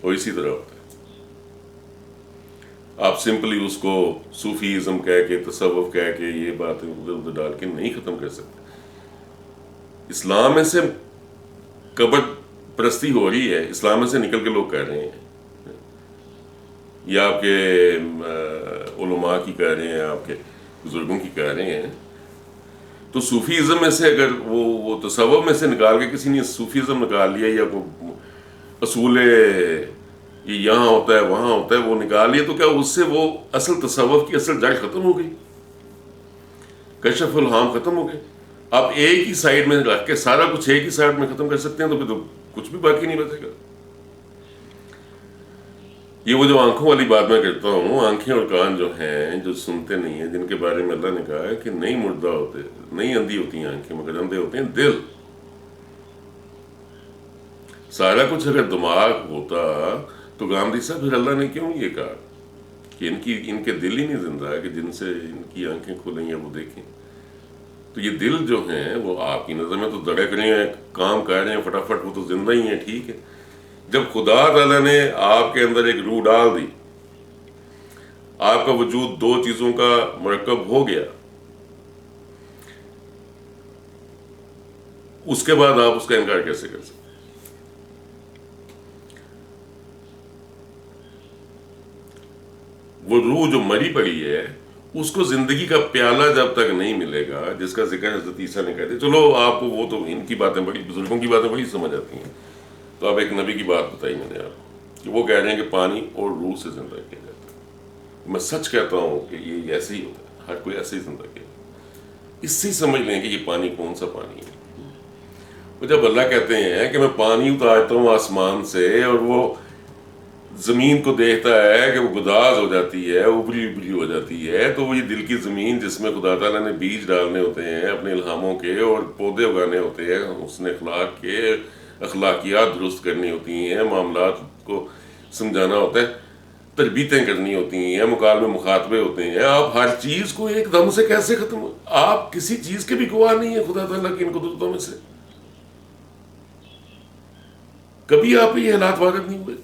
A: اور اسی طرح ہوتا ہے. آپ سمپلی اس کو صوفیزم کہہ کے, تصوف کہہ کے, یہ باتیں ادھر ادھر ڈال کے نہیں ختم کر سکتے. اسلام میں سے قبر پرستی ہو رہی ہے, اسلام میں سے نکل کے لوگ کہہ رہے ہیں, یا آپ کے علماء کی کہہ رہے ہیں, آپ کے بزرگوں کی کہہ رہے ہیں. تو صوفیزم میں سے اگر وہ تصوف میں سے نکال کے کسی نے صوفیزم نکال لیا, یا کوئی اصول یہ یہاں ہوتا ہے وہاں ہوتا ہے وہ نکال لیا, تو کیا اس سے وہ اصل تصوف کی اصل جڑ ختم ہو گئی؟ کشف الہام ختم ہو گئے. آپ ایک ہی سائڈ میں رکھ کے سارا کچھ ایک ہی سائڈ میں ختم کر سکتے ہیں, تو پھر تو کچھ بھی باقی نہیں بچے گا. یہ وہ جو آنکھوں والی بات میں کرتا ہوں, آنکھیں اور کان جو ہیں, جو سنتے نہیں ہیں, جن کے بارے میں اللہ نے کہا ہے کہ نہیں مردہ ہوتے, نہیں اندھی ہوتی ہیں آنکھیں, مگر اندھے ہوتے ہیں دل. سارا کچھ اگر دماغ ہوتا تو غامدی صاحب پھر اللہ نے کیوں یہ کہا کہ ان کے دل ہی نہیں زندہ ہے کہ جن سے ان کی آنکھیں کھلیں یا وہ دیکھیں. تو یہ دل جو ہیں وہ آپ کی نظر میں تو دڑک رہے ہیں, کام کر رہے ہیں فٹافٹ, وہ تو زندہ ہی ہیں, ٹھیک ہے. جب خدا تعالیٰ نے آپ کے اندر ایک روح ڈال دی, آپ کا وجود دو چیزوں کا مرکب ہو گیا, اس کے بعد آپ اس کا انکار کیسے کر سکتے؟ وہ روح جو مری پڑی ہے اس کو زندگی کا پیالہ جب تک نہیں ملے گا, جس کا ذکر حضرت عیسیٰ نے کہتے. چلو آپ کو وہ تو ان کی باتیں بڑی, بزرگوں کی باتیں بڑی سمجھ آتی ہیں. تو آپ ایک نبی کی بات بتائی میں نے آپ کو کہ وہ کہہ رہے ہیں کہ پانی اور روح سے زندہ کیا جاتا ہے. میں سچ کہتا ہوں کہ یہ ایسے ہی ہوتا ہے, ہر کوئی ایسے ہی زندہ کیا جاتا ہے. اس سے سمجھ لیں کہ یہ پانی کون سا پانی ہے. وہ جب اللہ کہتے ہیں کہ میں پانی اتارتا ہوں آسمان سے, اور وہ زمین کو دیکھتا ہے کہ وہ گداز ہو جاتی ہے, ابری ابری ہو جاتی ہے, تو وہ یہ دل کی زمین جس میں خدا تعالیٰ نے بیج ڈالنے ہوتے ہیں اپنے الہاموں کے, اور پودے اگانے ہوتے ہیں, اس نے اخلاق کے اخلاقیات درست کرنی ہوتی ہیں, معاملات کو سمجھانا ہوتا ہے, تربیتیں کرنی ہوتی ہیں, مکالمے مخاطبے ہوتے ہیں. آپ ہر چیز کو ایک دم سے کیسے ختم ہو؟ آپ کسی چیز کے بھی گواہ نہیں ہیں خدا تعالیٰ کی ان قدرتوں میں سے. کبھی آپ یہ حالات وارد نہیں ہوئے,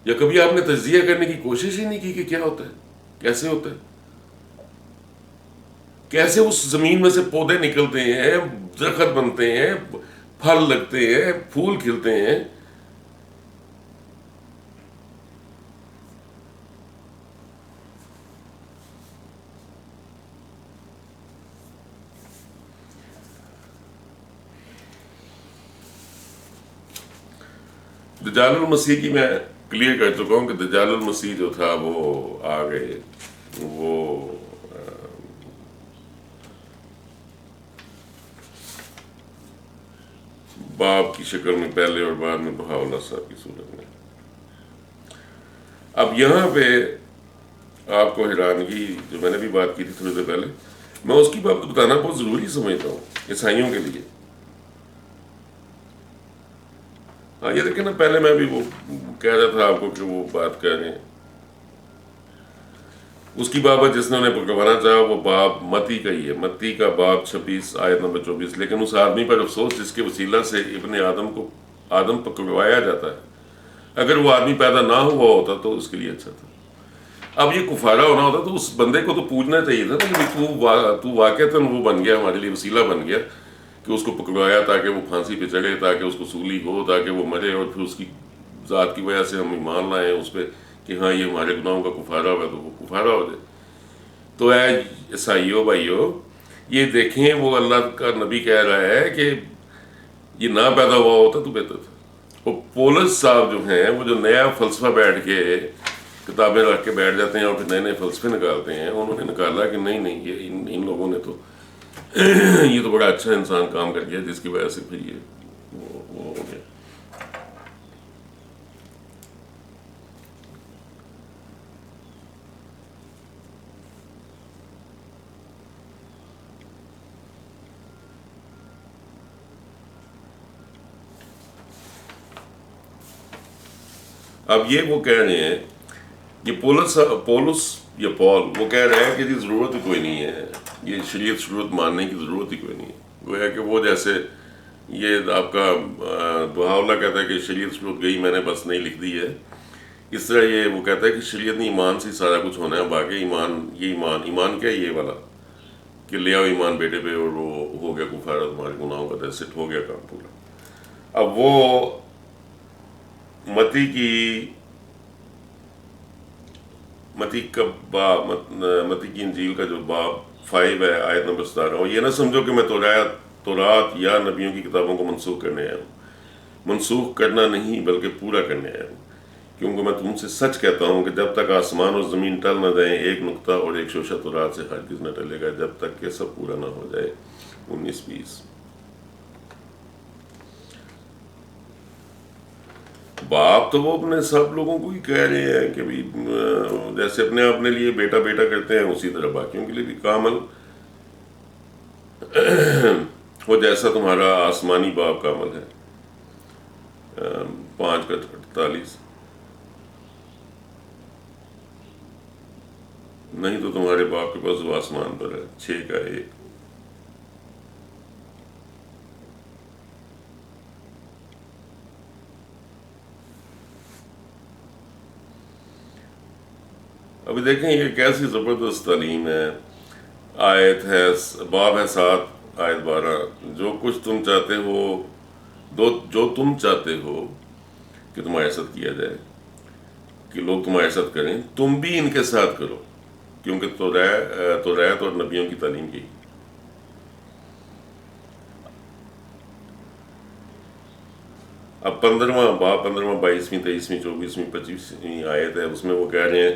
A: یا کبھی آپ نے تجزیہ کرنے کی کوشش ہی نہیں کی کہ کیا ہوتا ہے, کیسے ہوتا ہے, کیسے اس زمین میں سے پودے نکلتے ہیں, درخت بنتے ہیں, پھل لگتے ہیں, پھول کھلتے ہیں. دجال المسیح کی میں کلیئر کر چکا ہوں کہ دجال المسیح جو تھا وہ آ گئے, وہ باپ کی شکل میں پہلے اور بعد میں بہاولہ صاحب کی صورت میں. اب یہاں پہ آپ کو حیرانگی، جو میں نے بھی بات کی تھی تھوڑی دیر پہلے، میں اس کی بات بتانا بہت ضروری سمجھتا ہوں عیسائیوں کے لیے. ہاں یہ دیکھیں نا، پہلے میں بھی وہ کہہ رہا تھا آپ کو کہ وہ بات کہہ رہے ہیں اس کی بابت جس نے انہیں پکڑوانا چاہا، وہ باب متی کا ہی ہے، متی کا باب 26 آیت نمبر 24. لیکن اس آدمی پر افسوس جس کے وسیلہ سے ابن آدم پکڑوایا جاتا ہے. اگر وہ آدمی پیدا نہ ہوا ہوتا تو اس کے لیے اچھا تھا. اب یہ کفارہ ہونا ہوتا تو اس بندے کو تو پوچھنا چاہیے تھا نا کہ تو واقعتاً وہ بن گیا، ہمارے لیے وسیلہ بن گیا کہ اس کو پکڑوایا تاکہ وہ پھانسی پہ چڑھے، تاکہ اس کو سولی ہو، تاکہ وہ مرے، اور پھر اس کی ذات کی وجہ سے ہم ایمان لائیں اس پہ کہ ہاں یہ ہمارے گناہوں کا کفارہ ہوا، تو وہ کفارہ ہو جائے. تو اے عیسائیو بھائیو، یہ دیکھیں وہ اللہ کا نبی کہہ رہا ہے کہ یہ نہ پیدا ہوا ہوتا تو بہتر تھا. وہ پولس صاحب جو ہیں، وہ جو نیا فلسفہ بیٹھ کے کتابیں رکھ کے بیٹھ جاتے ہیں اور پھر نئے نئے فلسفے نکالتے ہیں، انہوں نے نکالا کہ نہیں یہ ان لوگوں نے تو یہ تو بڑا اچھا انسان کام کر گیا جس کی وجہ سے پھر یہ وہ ہو گیا. اب یہ وہ کہہ رہے ہیں، یہ پولس یا پول وہ کہہ رہے ہیں کہ جی ضرورت ہی کوئی نہیں ہے، یہ شریعت ماننے کی ضرورت ہی کوئی نہیں ہے. گویا کہ وہ جیسے یہ آپ کا بہاولہ کہتا ہے کہ شریعت گئی، میں نے بس نہیں لکھ دی ہے، اس طرح یہ وہ کہتا ہے کہ شریعت نے ایمان سے سارا کچھ ہونا ہے. باقی ایمان کیا ہے؟ یہ والا کہ لے آؤ ایمان بیٹے پہ اور وہ ہو گیا کفارہ تمہارے گناہوں کا، دیسٹ ہو گیا کام پورا. اب وہ متی کی انجیل کا جو باب 5 ہے آیت نمبر 17، اور یہ نہ سمجھو کہ میں تورات یا نبیوں کی کتابوں کو منسوخ کرنے آیا ہوں. منسوخ کرنا نہیں بلکہ پورا کرنے آیا ہوں، کیونکہ میں تم سے سچ کہتا ہوں کہ جب تک آسمان اور زمین ٹل نہ جائیں، ایک نقطہ اور ایک شوشہ تورات سے ہرگز نہ ٹلے گا جب تک کہ سب پورا نہ ہو جائے. 19-20. باپ تو وہ اپنے سب لوگوں کو ہی کہہ رہے ہیں کہ بھی جیسے اپنے لیے بیٹا بیٹا کرتے ہیں، اسی طرح باقیوں کے لیے بھی کامل وہ جیسا تمہارا آسمانی باپ کامل ہے. 5:48. نہیں تو تمہارے باپ کے پاس وہ آسمان پر ہے. 6:1. ابھی دیکھیں یہ کیسی زبردست تعلیم ہے. آیت ہے باب ہے 7 آیت 12. جو تم چاہتے ہو کہ تمہارے ساتھ کیا جائے، کہ لوگ تمہارے ساتھ کریں، تم بھی ان کے ساتھ کرو، کیونکہ توریت اور نبیوں کی تعلیم کی. اب 15واں باب 15واں 22ویں 23ویں 24ویں 25ویں آیت ہے، اس میں وہ کہہ رہے ہیں،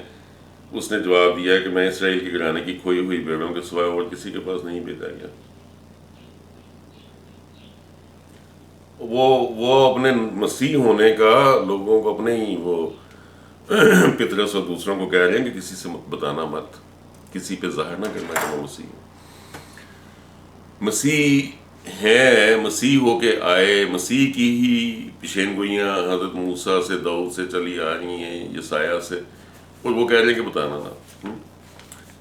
A: اس نے جواب دیا کہ میں اسرائیل کے گھرانے کی کھوئی ہوئی بھیڑوں کے سوائے اور کسی کے پاس نہیں بھیجا گیا. وہ اپنے مسیح ہونے کا لوگوں کو اپنے ہی وہ پطرس اور دوسروں کو کہہ رہے ہیں کہ کسی سے بتانا مت، کسی پہ ظاہر نہ کرنا کہ وہ مسیح ہو. مسیح ہے، مسیح ہو کے آئے، مسیح کی ہی پیشین گوئیاں حضرت موسیٰ سے داؤد سے چلی آ رہی ہیں، یسایہ سے، اور وہ کہہ رہے ہیں کہ بتانا تھا.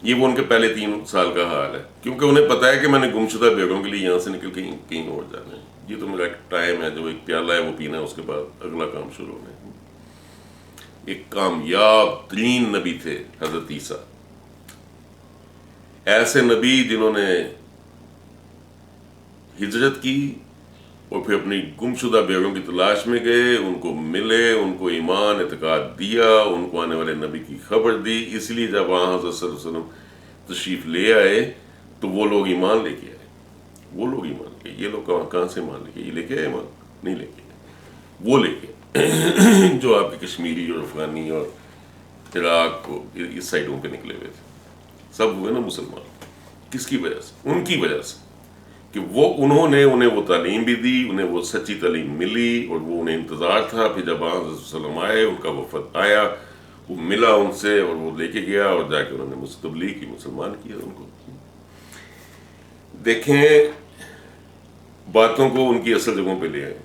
A: یہ وہ ان کے پہلے 3 سال کا حال ہے، کیونکہ انہیں پتا ہے کہ میں نے گمشدہ بھیڑوں کے لیے یہاں سے نکل کے کہیں اور جانا ہے. یہ تو میرا ٹائم ہے، جو ایک پیالہ ہے وہ پینا ہے، اس کے بعد اگلا کام شروع ہونا ہے. ایک کامیاب ترین نبی تھے حضرت عیسیٰ، ایسے نبی جنہوں نے ہجرت کی اور پھر اپنی گمشدہ بیڑوں کی تلاش میں گئے، ان کو ملے، ان کو ایمان اعتقاد دیا، ان کو آنے والے نبی کی خبر دی. اس لیے جب وہاں حضرت صلی اللہ علیہ وسلم تشریف لے آئے تو وہ لوگ ایمان لے کے آئے. یہ لوگ کہاں سے ایمان لے کے؟ یہ لے کے آئے ایمان؟ نہیں لے کے آئے، وہ لے کے جو آپ کے کشمیری اور افغانی اور عراق کو اس سائڈوں پہ نکلے ہوئے تھے، سب ہوئے نا مسلمان. کس کی وجہ سے؟ ان کی وجہ سے کہ وہ انہیں وہ تعلیم بھی دی, انہیں وہ سچی تعلیم ملی, اور وہ انہیں انتظار تھا. پھر جب حضرت صلی اللہ علیہ وسلم آئے, ان کا وفد آیا, وہ ملا ان سے اور وہ لے کے گیا, اور جا کے انہوں نے تبلیغ کی, مسلمان کیا ان کو. دیکھیں باتوں کو ان کی اصل جگہوں پہ لے آئیں.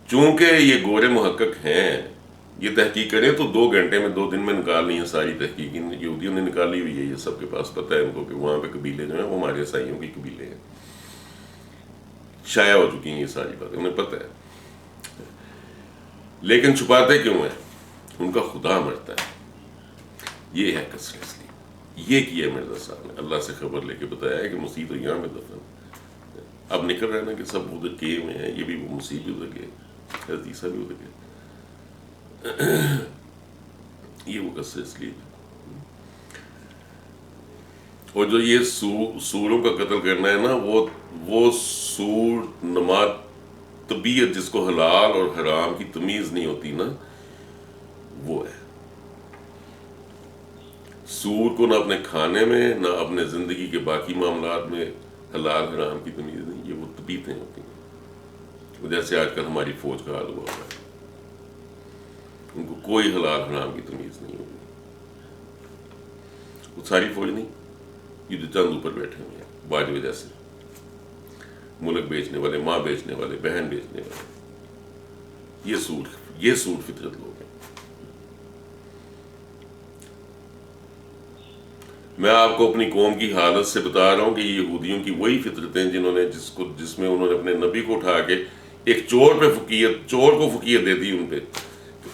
A: چونکہ یہ گورے محقق ہیں, یہ تحقیق کریں تو 2 گھنٹے میں 2 دن میں نکال لی ہیں ساری تحقیق. یہودیوں نے نکالی ہوئی ہے, یہ سب کے پاس پتہ ہے ان کو کہ وہاں پہ قبیلے جو ہیں وہ ہمارے عیسائیوں کے قبیلے ہیں. شائع ہو چکی ہیں یہ ساری باتیں, انہیں پتہ ہے. لیکن چھپاتے کیوں ہیں؟ ان کا خدا مرتا ہے. یہ ہے کثرت اس لیے. یہ کیا مرزا صاحب نے, اللہ سے خبر لے کے بتایا ہے کہ مسیح تو یہاں میں دفن. اب نکل رہا ہے نا کہ سب ادھر کیے ہوئے ہیں, یہ بھی وہ مسیح بھی ادھر گئے, حضرت عیسیٰ بھی ادھر گئے. یہ وہ قصہ اس لیے. اور جو یہ سوروں کا قتل کرنا ہے نا, وہ سور نما طبیعت جس کو حلال اور حرام کی تمیز نہیں ہوتی نا, وہ ہے. سور کو نہ اپنے کھانے میں نہ اپنے زندگی کے باقی معاملات میں حلال حرام کی تمیز نہیں, یہ وہ طبیعتیں ہوتی ہیں. جیسے آج کل ہماری فوج کا حال ہوا ہے, ان کو کوئی حلال حرام کی تمیز نہیں ہوگی. وہ ساری فوج نہیں, یہ جو چند اوپر بیٹھے ہوئے ہیں باجوے جیسے, ملک بیچنے والے, ماں بیچنے والے, بہن بیچنے والے, یہ سور فطرت لوگ ہیں. میں آپ کو اپنی قوم کی حالت سے بتا رہا ہوں کہ یہ یہودیوں کی وہی فطرتیں جنہوں نے جس میں انہوں نے اپنے نبی کو اٹھا کے ایک چور کو فقیت دے دی ان پہ,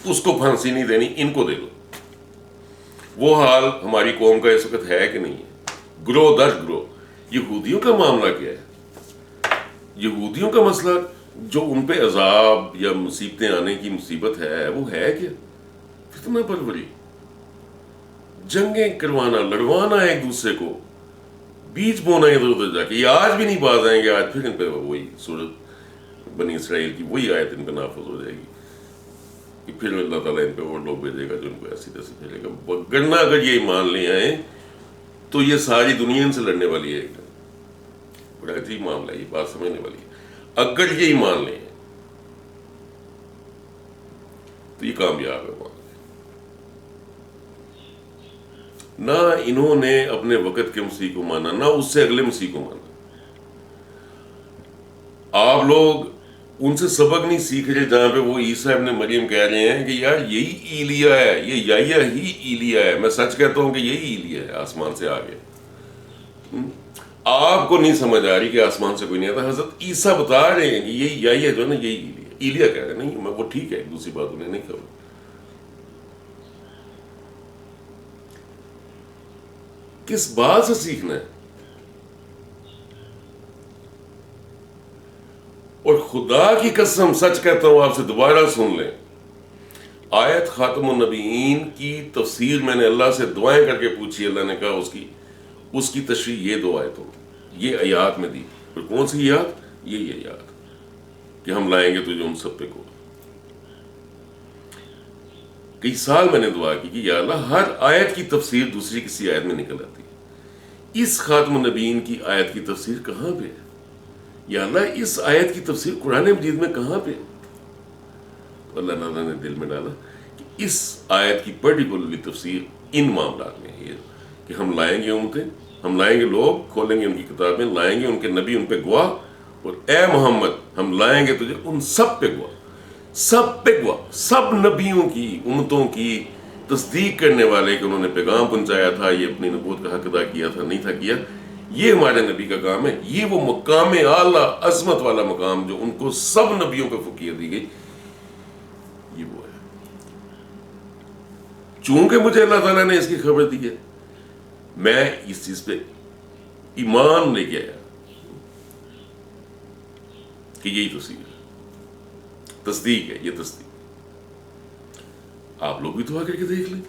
A: اس کو پھانسی نہیں دینی, ان کو دے دو. وہ حال ہماری قوم کا اس وقت ہے کہ نہیں ہے؟ گروہ در گروہ. یہودیوں کا معاملہ کیا ہے؟ یہودیوں کا مسئلہ جو ان پہ عذاب یا مصیبتیں آنے کی مصیبت ہے, وہ ہے کیا؟ فتنہ پروری, جنگیں کروانا, لڑوانا ایک دوسرے کو, بیچ بونا ادھر ادھر جا کے. یہ آج بھی نہیں باز آئیں گے. آج پھر ان پہ وہی سورت بنی اسرائیل کی وہی آیت ان پہ نافذ ہو جائے گی کہ پھر اللہ تعالیٰ ان پہ وہ لوگ بھیجے گا جو ان کو ایسی طرح سے پھیلے گا. گرنا اگر یہ مان لے آئیں تو یہ ساری دنیا ان سے لڑنے والی ہے. بڑا عجیب معاملہ ہے, یہ بات سمجھنے والی ہے. اگر یہ مان لیں تو یہ کامیاب ہے. نہ انہوں نے اپنے وقت کے مسیح کو مانا, نہ اس سے اگلے مسیح کو مانا. آپ لوگ ان سے سبق نہیں سیکھ رہے جہاں پہ وہ عیسیٰ ابن مریم کہہ رہے ہیں کہ یار یہی ایلیا ہے, یہ یحییٰ ہی ایلیا ہے. میں سچ کہتا ہوں کہ یہی ایلیا ہے آسمان سے آ گیا. آپ کو نہیں سمجھ آ رہی کہ آسمان سے کوئی نہیں آتا. حضرت عیسیٰ بتا رہے ہیں کہ یہی یحییٰ جو ہے نا, یہی ایلیا کہہ رہے ہیں. نہیں, میں وہ ٹھیک ہے, دوسری بات انہیں نہیں خبر. کس بات سے سیکھنا ہے؟ اور خدا کی قسم سچ کہتا ہوں, آپ سے دوبارہ سن لیں, آیت خاتم النبیین کی تفسیر میں نے اللہ سے دعائیں کر کے پوچھی. اللہ نے کہا اس کی تشریح یہ 2 آیتوں یہ آیات میں دی. اور کون سی آیات؟ یہی آیات کہ ہم لائیں گے تجھے ان سب پہ کو. کئی سال میں نے دعا کی کہ یا اللہ ہر آیت کی تفسیر دوسری کسی آیت میں نکل آتی ہے, اس خاتم النبیین کی آیت کی تفسیر کہاں پہ ہے؟ یا اللہ اس آیت کی تفسیر قرآن مجید میں کہاں پہ؟ اللہ تعالیٰ نے دل میں ڈالا کہ اس آیت کی پرٹیکولرلی تفسیر ان معاملات میں ہے کہ ہم لائیں گے ہم لائیں گے لوگ, کھولیں گے ان کی کتابیں, لائیں گے ان کے نبی ان پہ گواہ, اور اے محمد ہم لائیں گے تجھے ان سب پہ گواہ. سب پہ گواہ, سب نبیوں کی, امتوں کی تصدیق کرنے والے کہ انہوں نے پیغام پہنچایا تھا, یہ اپنی نبوت کا حق ادا کیا تھا, نہیں تھا کیا. یہ ہمارے نبی کا کام ہے. یہ وہ مقام اعلیٰ عظمت والا مقام جو ان کو سب نبیوں کو فقیت دی گئی, یہ وہ ہے. چونکہ مجھے اللہ تعالیٰ نے اس کی خبر دی ہے, میں اس چیز پہ ایمان لے کے آیا کہ یہی تصدیق ہے. یہ تصدیق آپ لوگ بھی دعا کر کے دیکھ لیں.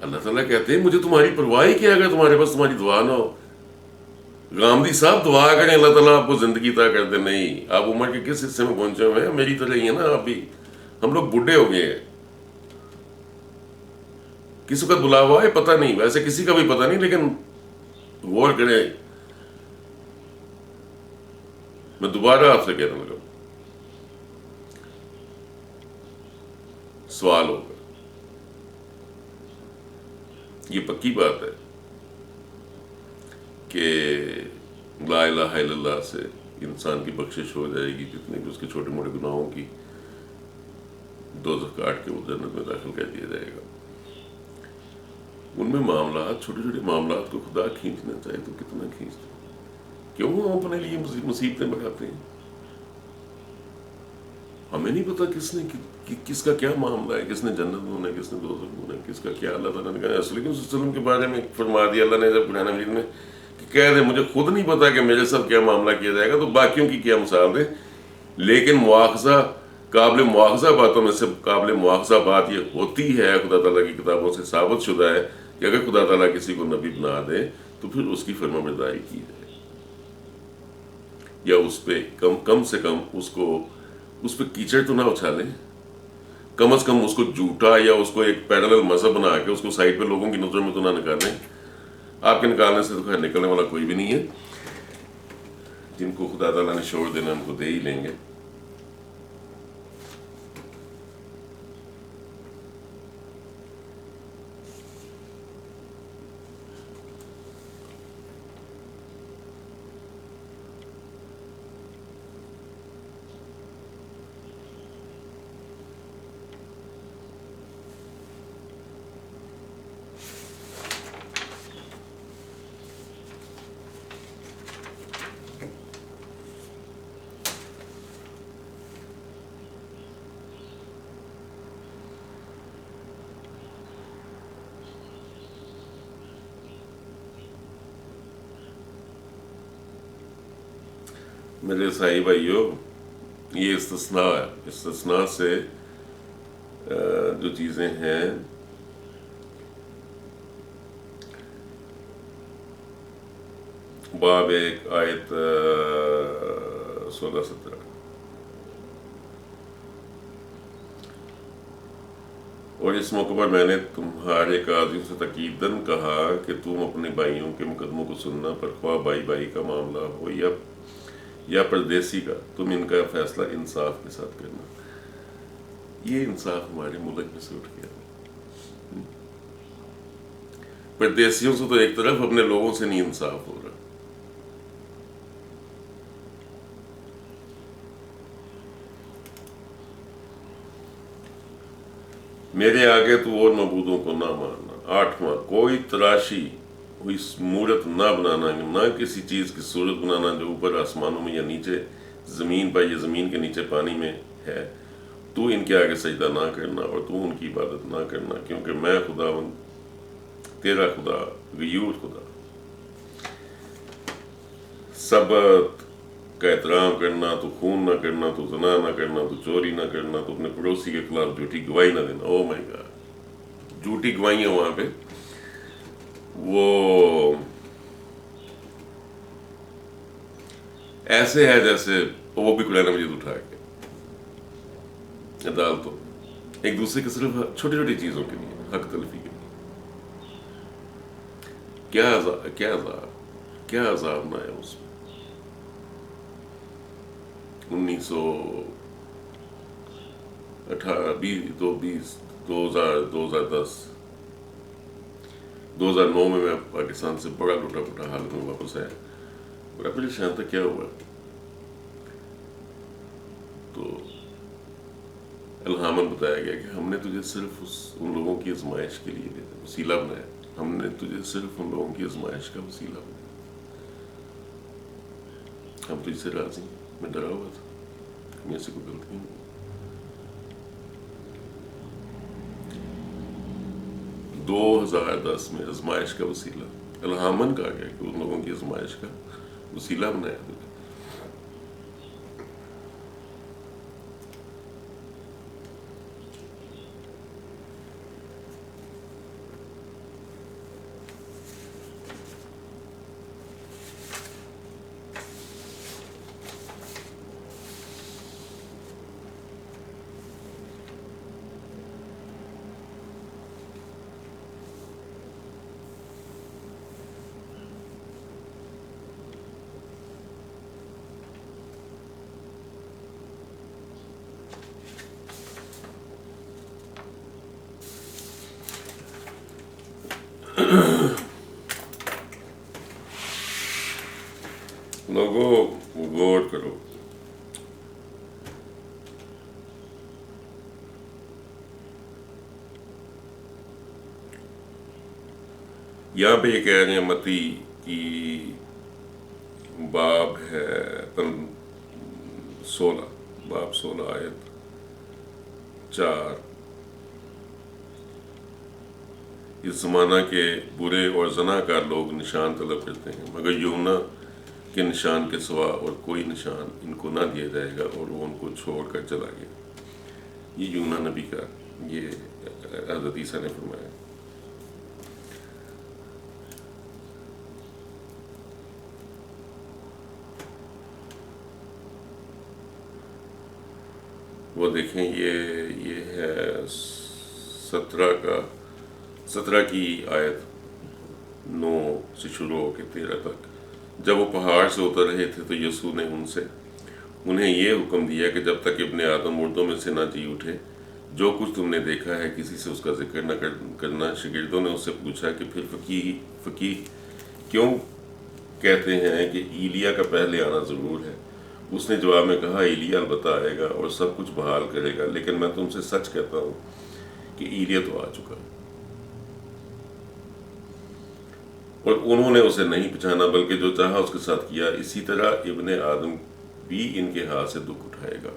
A: اللہ تعالیٰ کہتے ہیں مجھے تمہاری پرواہ ہی کیا اگر تمہارے پاس تمہاری دعا نہ ہو. غامدی صاحب دعا کریں اللہ تعالیٰ آپ کو زندگی عطا کر دے. نہیں, آپ عمر کے کس حصے میں پہنچے ہوئے ہیں؟ میری طرح ہی ہے نا آپ بھی. ہم لوگ بڈھے ہو گئے ہیں. کس وقت بلا ہوا ہے پتہ نہیں, ویسے کسی کا بھی پتہ نہیں, لیکن غور کریں میں دوبارہ آپ سے کہنے لگا سوال ہوگا. یہ پکی بات ہے کہ لا الہ الا اللہ سے انسان کی بخشش ہو جائے گی، جتنے بھی اس کے چھوٹے موٹے گناہوں کی دوزخ کاٹ کے وہ جنت میں داخل کر دیا جائے گا. ان میں معاملات، چھوٹے چھوٹے معاملات کو خدا کھینچنا چاہے تو کتنا کھینچتا ہے. کیوں ہم اپنے لیے مصیبتیں بڑھاتے ہیں؟ ہمیں نہیں پتا کس کا کیا معاملہ ہے، کس نے جنت میں ہونا ہے، کس نے دوزخ میں ہونا ہے، کس کا کیا. اللہ تعالیٰ نے کہا رسول کریم صلی اللہ علیہ وسلم کے بارے میں فرما دیا اللہ نے جب قرآن مجید میں کہ کہہ دے مجھے خود نہیں پتا کہ میرے ساتھ کیا معاملہ کیا جائے گا، تو باقیوں کی کیا مثال دیں. لیکن مواخذہ، قابل مواخذہ باتوں میں سے قابل مواخذہ بات یہ ہوتی ہے، خدا تعالیٰ کی کتابوں سے ثابت شدہ ہے کہ اگر خدا تعالیٰ کسی کو نبی بنا دے تو پھر اس کی فرمانبرداری کی جائے، یا اس پہ کم سے کم اس پہ کیچڑ تو نہ اچھالیں، کم از کم اس کو جھوٹا یا اس کو ایک پیرالل مذہب بنا کے اس کو سائڈ پہ لوگوں کی نظر میں تو نہ نکالیں. آپ کے نکالنے سے تو خیر نکلنے والا کوئی بھی نہیں ہے. جن کو خدا تعالیٰ نے شعور دینا ان کو دے ہی لیں گے. میرے عیسائی بھائیوں، یہ استثناء ہے. استثناء سے جو چیزیں ہیں باب 1 آیت 16-17. اور اس موقع پر میں نے تمہارے قاضیوں سے تاکیداً کہا کہ تم اپنے بھائیوں کے مقدموں کو سننا، پر خواہ بھائی کا معاملہ ہو یا پردیسی کا، تم ان کا فیصلہ انصاف کے ساتھ کرنا. یہ انصاف ہمارے ملک میں سے اٹھ گیا. پردیسیوں سے تو ایک طرف، اپنے لوگوں سے نہیں انصاف ہو رہا. میرے آگے تو اور معبودوں کو نہ ماننا. 8واں، کوئی تراشی ہوئی مورت نہ بنانا، نہ کسی چیز کی صورت بنانا جو اوپر آسمانوں میں یا نیچے زمین پر یا زمین کے نیچے پانی میں ہے. تو ان کے آگے سجدہ نہ کرنا اور تو ان کی عبادت نہ کرنا، کیونکہ میں خداوند تیرا خدا غیور خدا. سبت کا احترام کرنا، تو خون نہ کرنا، تو زنا نہ کرنا، تو چوری نہ کرنا، تو اپنے پڑوسی کے خلاف جھوٹی گواہی نہ دینا. او مائی گاڈ، جھوٹی گواہیاں وہاں پہ وہ ایسے ہے جیسے وہ بھی قرآن مجید اٹھا کے عدالتوں ایک دوسرے کے صرف چھوٹی چھوٹی چیزوں کے لیے حق تلفی کے لیے. کیا عذاب نہ ہے اس میں. 2009 میں پاکستان سے بڑا ٹوٹا پھوٹا حالت میں واپس آیا. بڑا پریشان تھا کیا ہوا. تو الہامن بتایا گیا کہ ہم نے تجھے صرف ان لوگوں کی آزمائش کے لیے وسیلہ بنایا. ہم نے تجھے صرف ان لوگوں کی آزمائش کا وسیلہ بنایا. ہم تجھ سے راضی ہیں. میں ڈرا ہوا تھا میں سے کوئی غلطی نہیں. 2010 میں آزمائش کا وسیلہ الہامن کہا گیا کہ ان لوگوں کی آزمائش کا وسیلہ بنایا. لوگوں غور کرو، یہاں پہ یہ کہہ رہے ہیں متی کی باب ہے 16، باب 16 آیت 4، اس زمانہ کے برے اور زناکار لوگ نشان طلب کرتے ہیں، مگر یونا کے نشان کے سوا اور کوئی نشان ان کو نہ دیا جائے گا، اور وہ ان کو چھوڑ کر چلا گیا۔ یہ یونا نبی کا، یہ حضرت عیسیٰ نے فرمایا۔ وہ دیکھیں یہ ہے 17 کی آیت 9 سے شروع ہو کے 13 تک۔ جب وہ پہاڑ سے اتر رہے تھے تو یسوع نے انہیں یہ حکم دیا کہ جب تک ابن آدم مردوں میں سے نہ جی اٹھے، جو کچھ تم نے دیکھا ہے کسی سے اس کا ذکر نہ کرنا۔ شاگردوں نے اس سے پوچھا کہ پھر فقیہ کیوں کہتے ہیں کہ ایلیا کا پہلے آنا ضرور ہے؟ اس نے جواب میں کہا، ایلیا البتہ آئے گا اور سب کچھ بحال کرے گا، لیکن میں تم سے سچ کہتا ہوں کہ ایلیا تو آ چکا، اور انہوں نے اسے نہیں پہچانا، بلکہ جو چاہا اس کے ساتھ کیا۔ اسی طرح ابن آدم بھی ان کے ہاتھ سے دکھ اٹھائے گا۔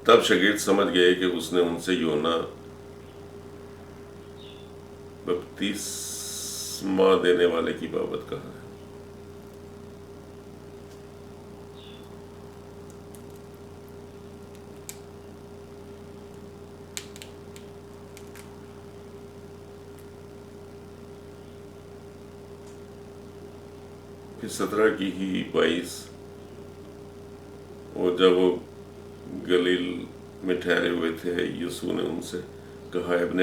A: تب شاگرد سمجھ گئے کہ اس نے ان سے یونا بپتسمہ دینے والے کی بابت کہا ہے۔ پھر 17 کی ہی 22، اور جب وہ گلیل میں ٹھہرے ہوئے تھے، یسوع نے ان سے کہا، ابن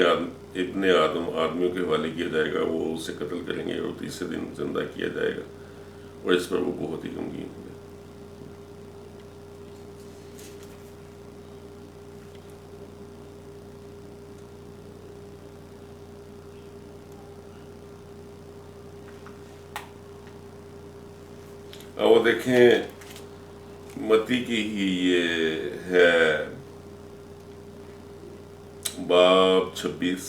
A: آدم آدمیوں کے حوالے کیا جائے گا، وہ اسے قتل کریں گے اور تیسرے دن زندہ کیا جائے گا۔ اور اس پر وہ بہت ہی غمگین ہوئے۔ اب وہ دیکھیں متی کی ہی یہ ہے باب 26،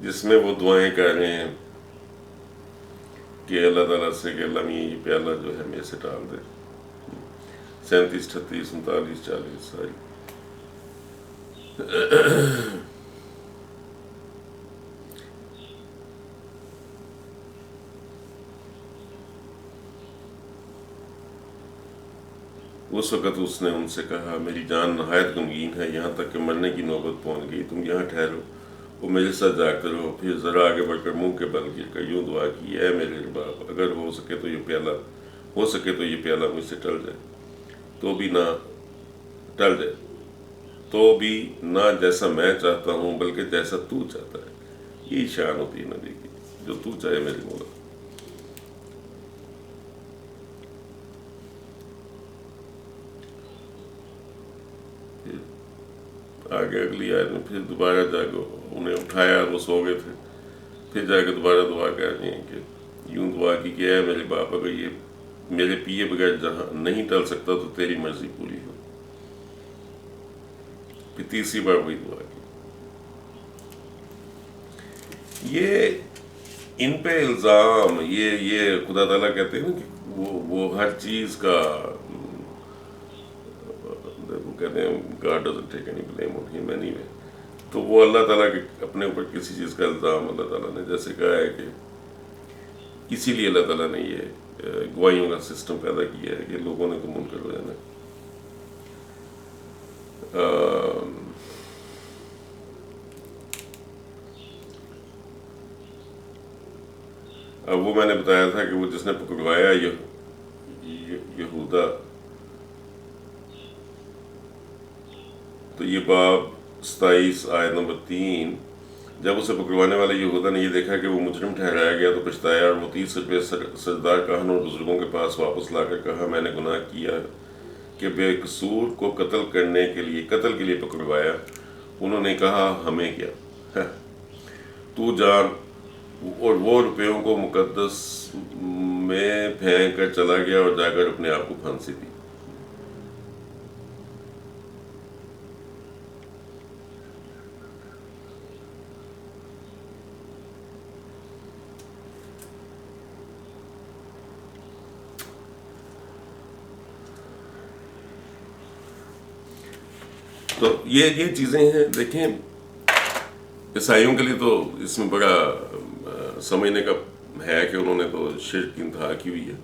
A: جس میں وہ دعائیں کر رہے ہیں کہ اللہ تعالیٰ سے کہ اللہ میاں یہ پیالہ جو ہے میرے سے ٹال دے۔ 37، 38، 39، 40 ساری۔ اس وقت اس نے ان سے کہا، میری جان نہایت غمگین ہے، یہاں تک کہ مرنے کی نوبت پہنچ گئی، تم یہاں ٹھہرو اور میرے ساتھ جاگتے رہو۔ پھر ذرا آگے بڑھ کر منہ کے بل گر کر یوں دعا کی، اے میرے باپ، اگر ہو سکے تو یہ پیالہ مجھ سے ٹل جائے، تو بھی نہ جیسا میں چاہتا ہوں بلکہ جیسا تو چاہتا ہے۔ یہ شان ہوتی ہے نبی کی، جو تو چاہے میری مولا۔ آگے اگلی آیت میں پھر دوبارہ جاگو، انہیں اٹھایا، وہ سو گئے تھے، پھر جا کے دوبارہ دعا کر رہی ہیں کہ یوں دعا کی کہ اے میرے باپ، اگر یہ میرے پیے بغیر جہاں نہیں ٹل سکتا تو تیری مرضی پوری ہو۔ پھر تیسری بار وہی دعا کی۔ یہ ان پہ الزام، یہ خدا تعالیٰ کہتے ہیں کہ وہ ہر چیز کا، وہ کہتے ہیں God doesn't take any blame on him anyway، تو وہ اللہ تعالیٰ کے اپنے اوپر کسی چیز کا الزام اللہ تعالیٰ نے جیسے کہا ہے کہ اسی لیے اللہ تعالیٰ نے یہ گواہیوں کا سسٹم پیدا کیا ہے کہ لوگوں نے تو منکر ہو جانا۔ اب وہ میں نے بتایا تھا کہ وہ جس نے پکڑوایا یہودا، تو یہ باب 27 آیت نمبر 3، جب اسے پکڑوانے والے یہودا نے یہ دیکھا کہ وہ مجرم ٹھہرایا گیا تو پچھتایا، اور وہ 30 روپے سردار کاہنوں اور بزرگوں کے پاس واپس لا کر کہا، میں نے گناہ کیا کہ بے قصور کو قتل کے لیے پکڑوایا۔ انہوں نے کہا، ہمیں کیا، تو جان، اور وہ روپیوں کو مقدس میں پھینک کر چلا گیا اور جا کر اپنے آپ کو پھانسی دی. تو یہ چیزیں ہیں. دیکھیں عیسائیوں کے لیے تو اس میں بڑا سمجھنے کا ہے کہ انہوں نے تو شرک کی انتہا کی ہوئی ہے،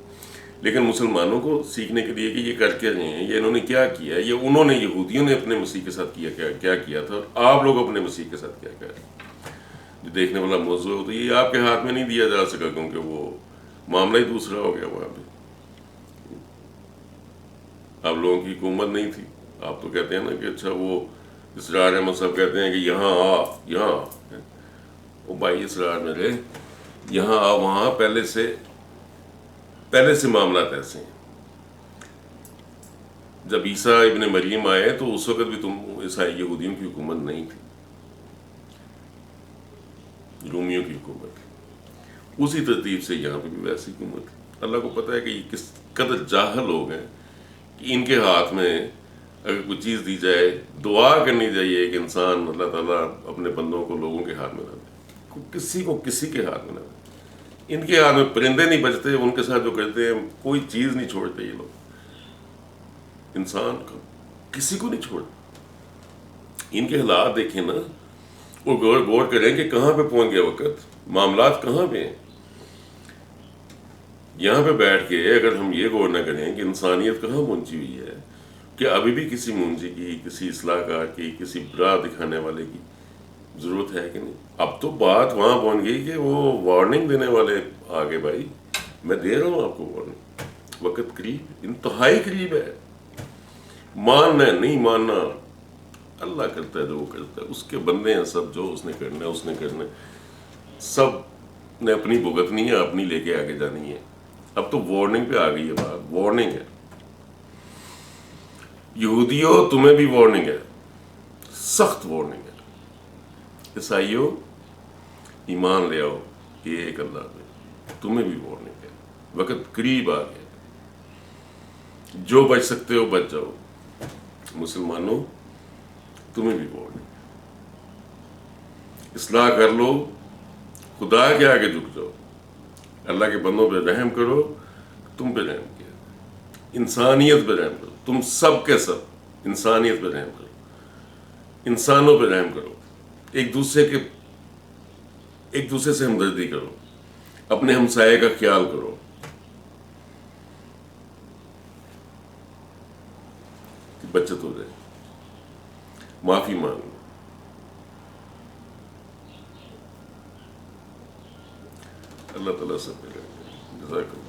A: لیکن مسلمانوں کو سیکھنے کے لیے کہ یہ کر کے رہے ہیں، یہ انہوں نے کیا کیا ہے، یہ انہوں نے یہودیوں نے اپنے مسیح کے ساتھ کیا کیا تھا، اور آپ لوگ اپنے مسیح کے ساتھ کیا کر رہے ہیں. جو دیکھنے والا موضوع ہے تو یہ آپ کے ہاتھ میں نہیں دیا جا سکا، کیونکہ وہ معاملہ ہی دوسرا ہو گیا. وہاں پہ آپ لوگوں کی حکومت نہیں تھی. آپ تو کہتے ہیں نا کہ اچھا وہ اسرار احمد صاحب کہتے ہیں کہ یہاں یہاں وہ بھائی اسرار میں رہے، یہاں وہاں پہلے سے معاملات ایسے ہیں. جب عیسیٰ ابن مریم آئے تو اس وقت بھی تم عیسائی یہودیوں کی حکومت نہیں تھی، رومیوں کی حکومت تھی. اسی ترتیب سے یہاں پہ بھی ویسی حکومت تھی. اللہ کو پتہ ہے کہ یہ کس قدر جاہل لوگ ہیں کہ ان کے ہاتھ میں اگر کوئی چیز دی جائے، دعا کرنی چاہیے کہ انسان اللہ تعالیٰ اپنے بندوں کو لوگوں کے ہاتھ میں نہ دے، کسی کو کسی کے ہاتھ میں نہ دے. ان کے ہاتھ میں پرندے نہیں بجتے، ان کے ساتھ جو کرتے ہیں کوئی چیز نہیں چھوڑتے یہ لوگ. انسان کو کسی کو نہیں چھوڑتے. ان کے حالات دیکھیں نا، اور غور کریں کہ کہاں پہ پہنچ گیا وقت، معاملات کہاں پہ ہیں. یہاں پہ بیٹھ کے اگر ہم یہ غور نہ کریں کہ انسانیت کہاں پہنچی ہوئی ہے، کہ ابھی بھی کسی منجی کی، کسی اصلاح کار کی، کسی راہ دکھانے والے کی ضرورت ہے کہ نہیں. اب تو بات وہاں پہنچ گئی کہ وہ وارننگ دینے والے آگے. بھائی میں دے رہا ہوں آپ کو وارننگ، وقت قریب، انتہائی قریب ہے. ماننا ہے نہیں ماننا، اللہ کرتا ہے جو وہ کرتا ہے، اس کے بندے ہیں سب، جو اس نے کرنا ہے اس نے کرنا ہے. سب نے اپنی بھگتنی ہے، اپنی لے کے آگے جانی ہے. اب تو وارننگ پہ آ گئی ہے بات، وارننگ ہے. یہودیوں تمہیں بھی وارننگ ہے، سخت وارننگ ہے. عیسائیوں ایمان لے آؤ کہ ایک اللہ پہ، تمہیں بھی وارننگ ہے. وقت قریب آ گیا، جو بچ سکتے ہو بچ جاؤ. مسلمانوں تمہیں بھی وارننگ ہے. اصلاح کر لو، خدا کے آگے جھک جاؤ، اللہ کے بندوں پہ رحم کرو. تم پہ رحم کیا، انسانیت پہ رحم کرو. تم سب کے سب انسانیت پہ رحم کرو، انسانوں پہ رحم کرو. ایک دوسرے سے ہمدردی کرو، اپنے ہمسائے کا خیال کرو. کہ بچت ہو جائے، معافی مانگو. اللہ تعالیٰ سب پہ رحم کرے. جزاک اللہ.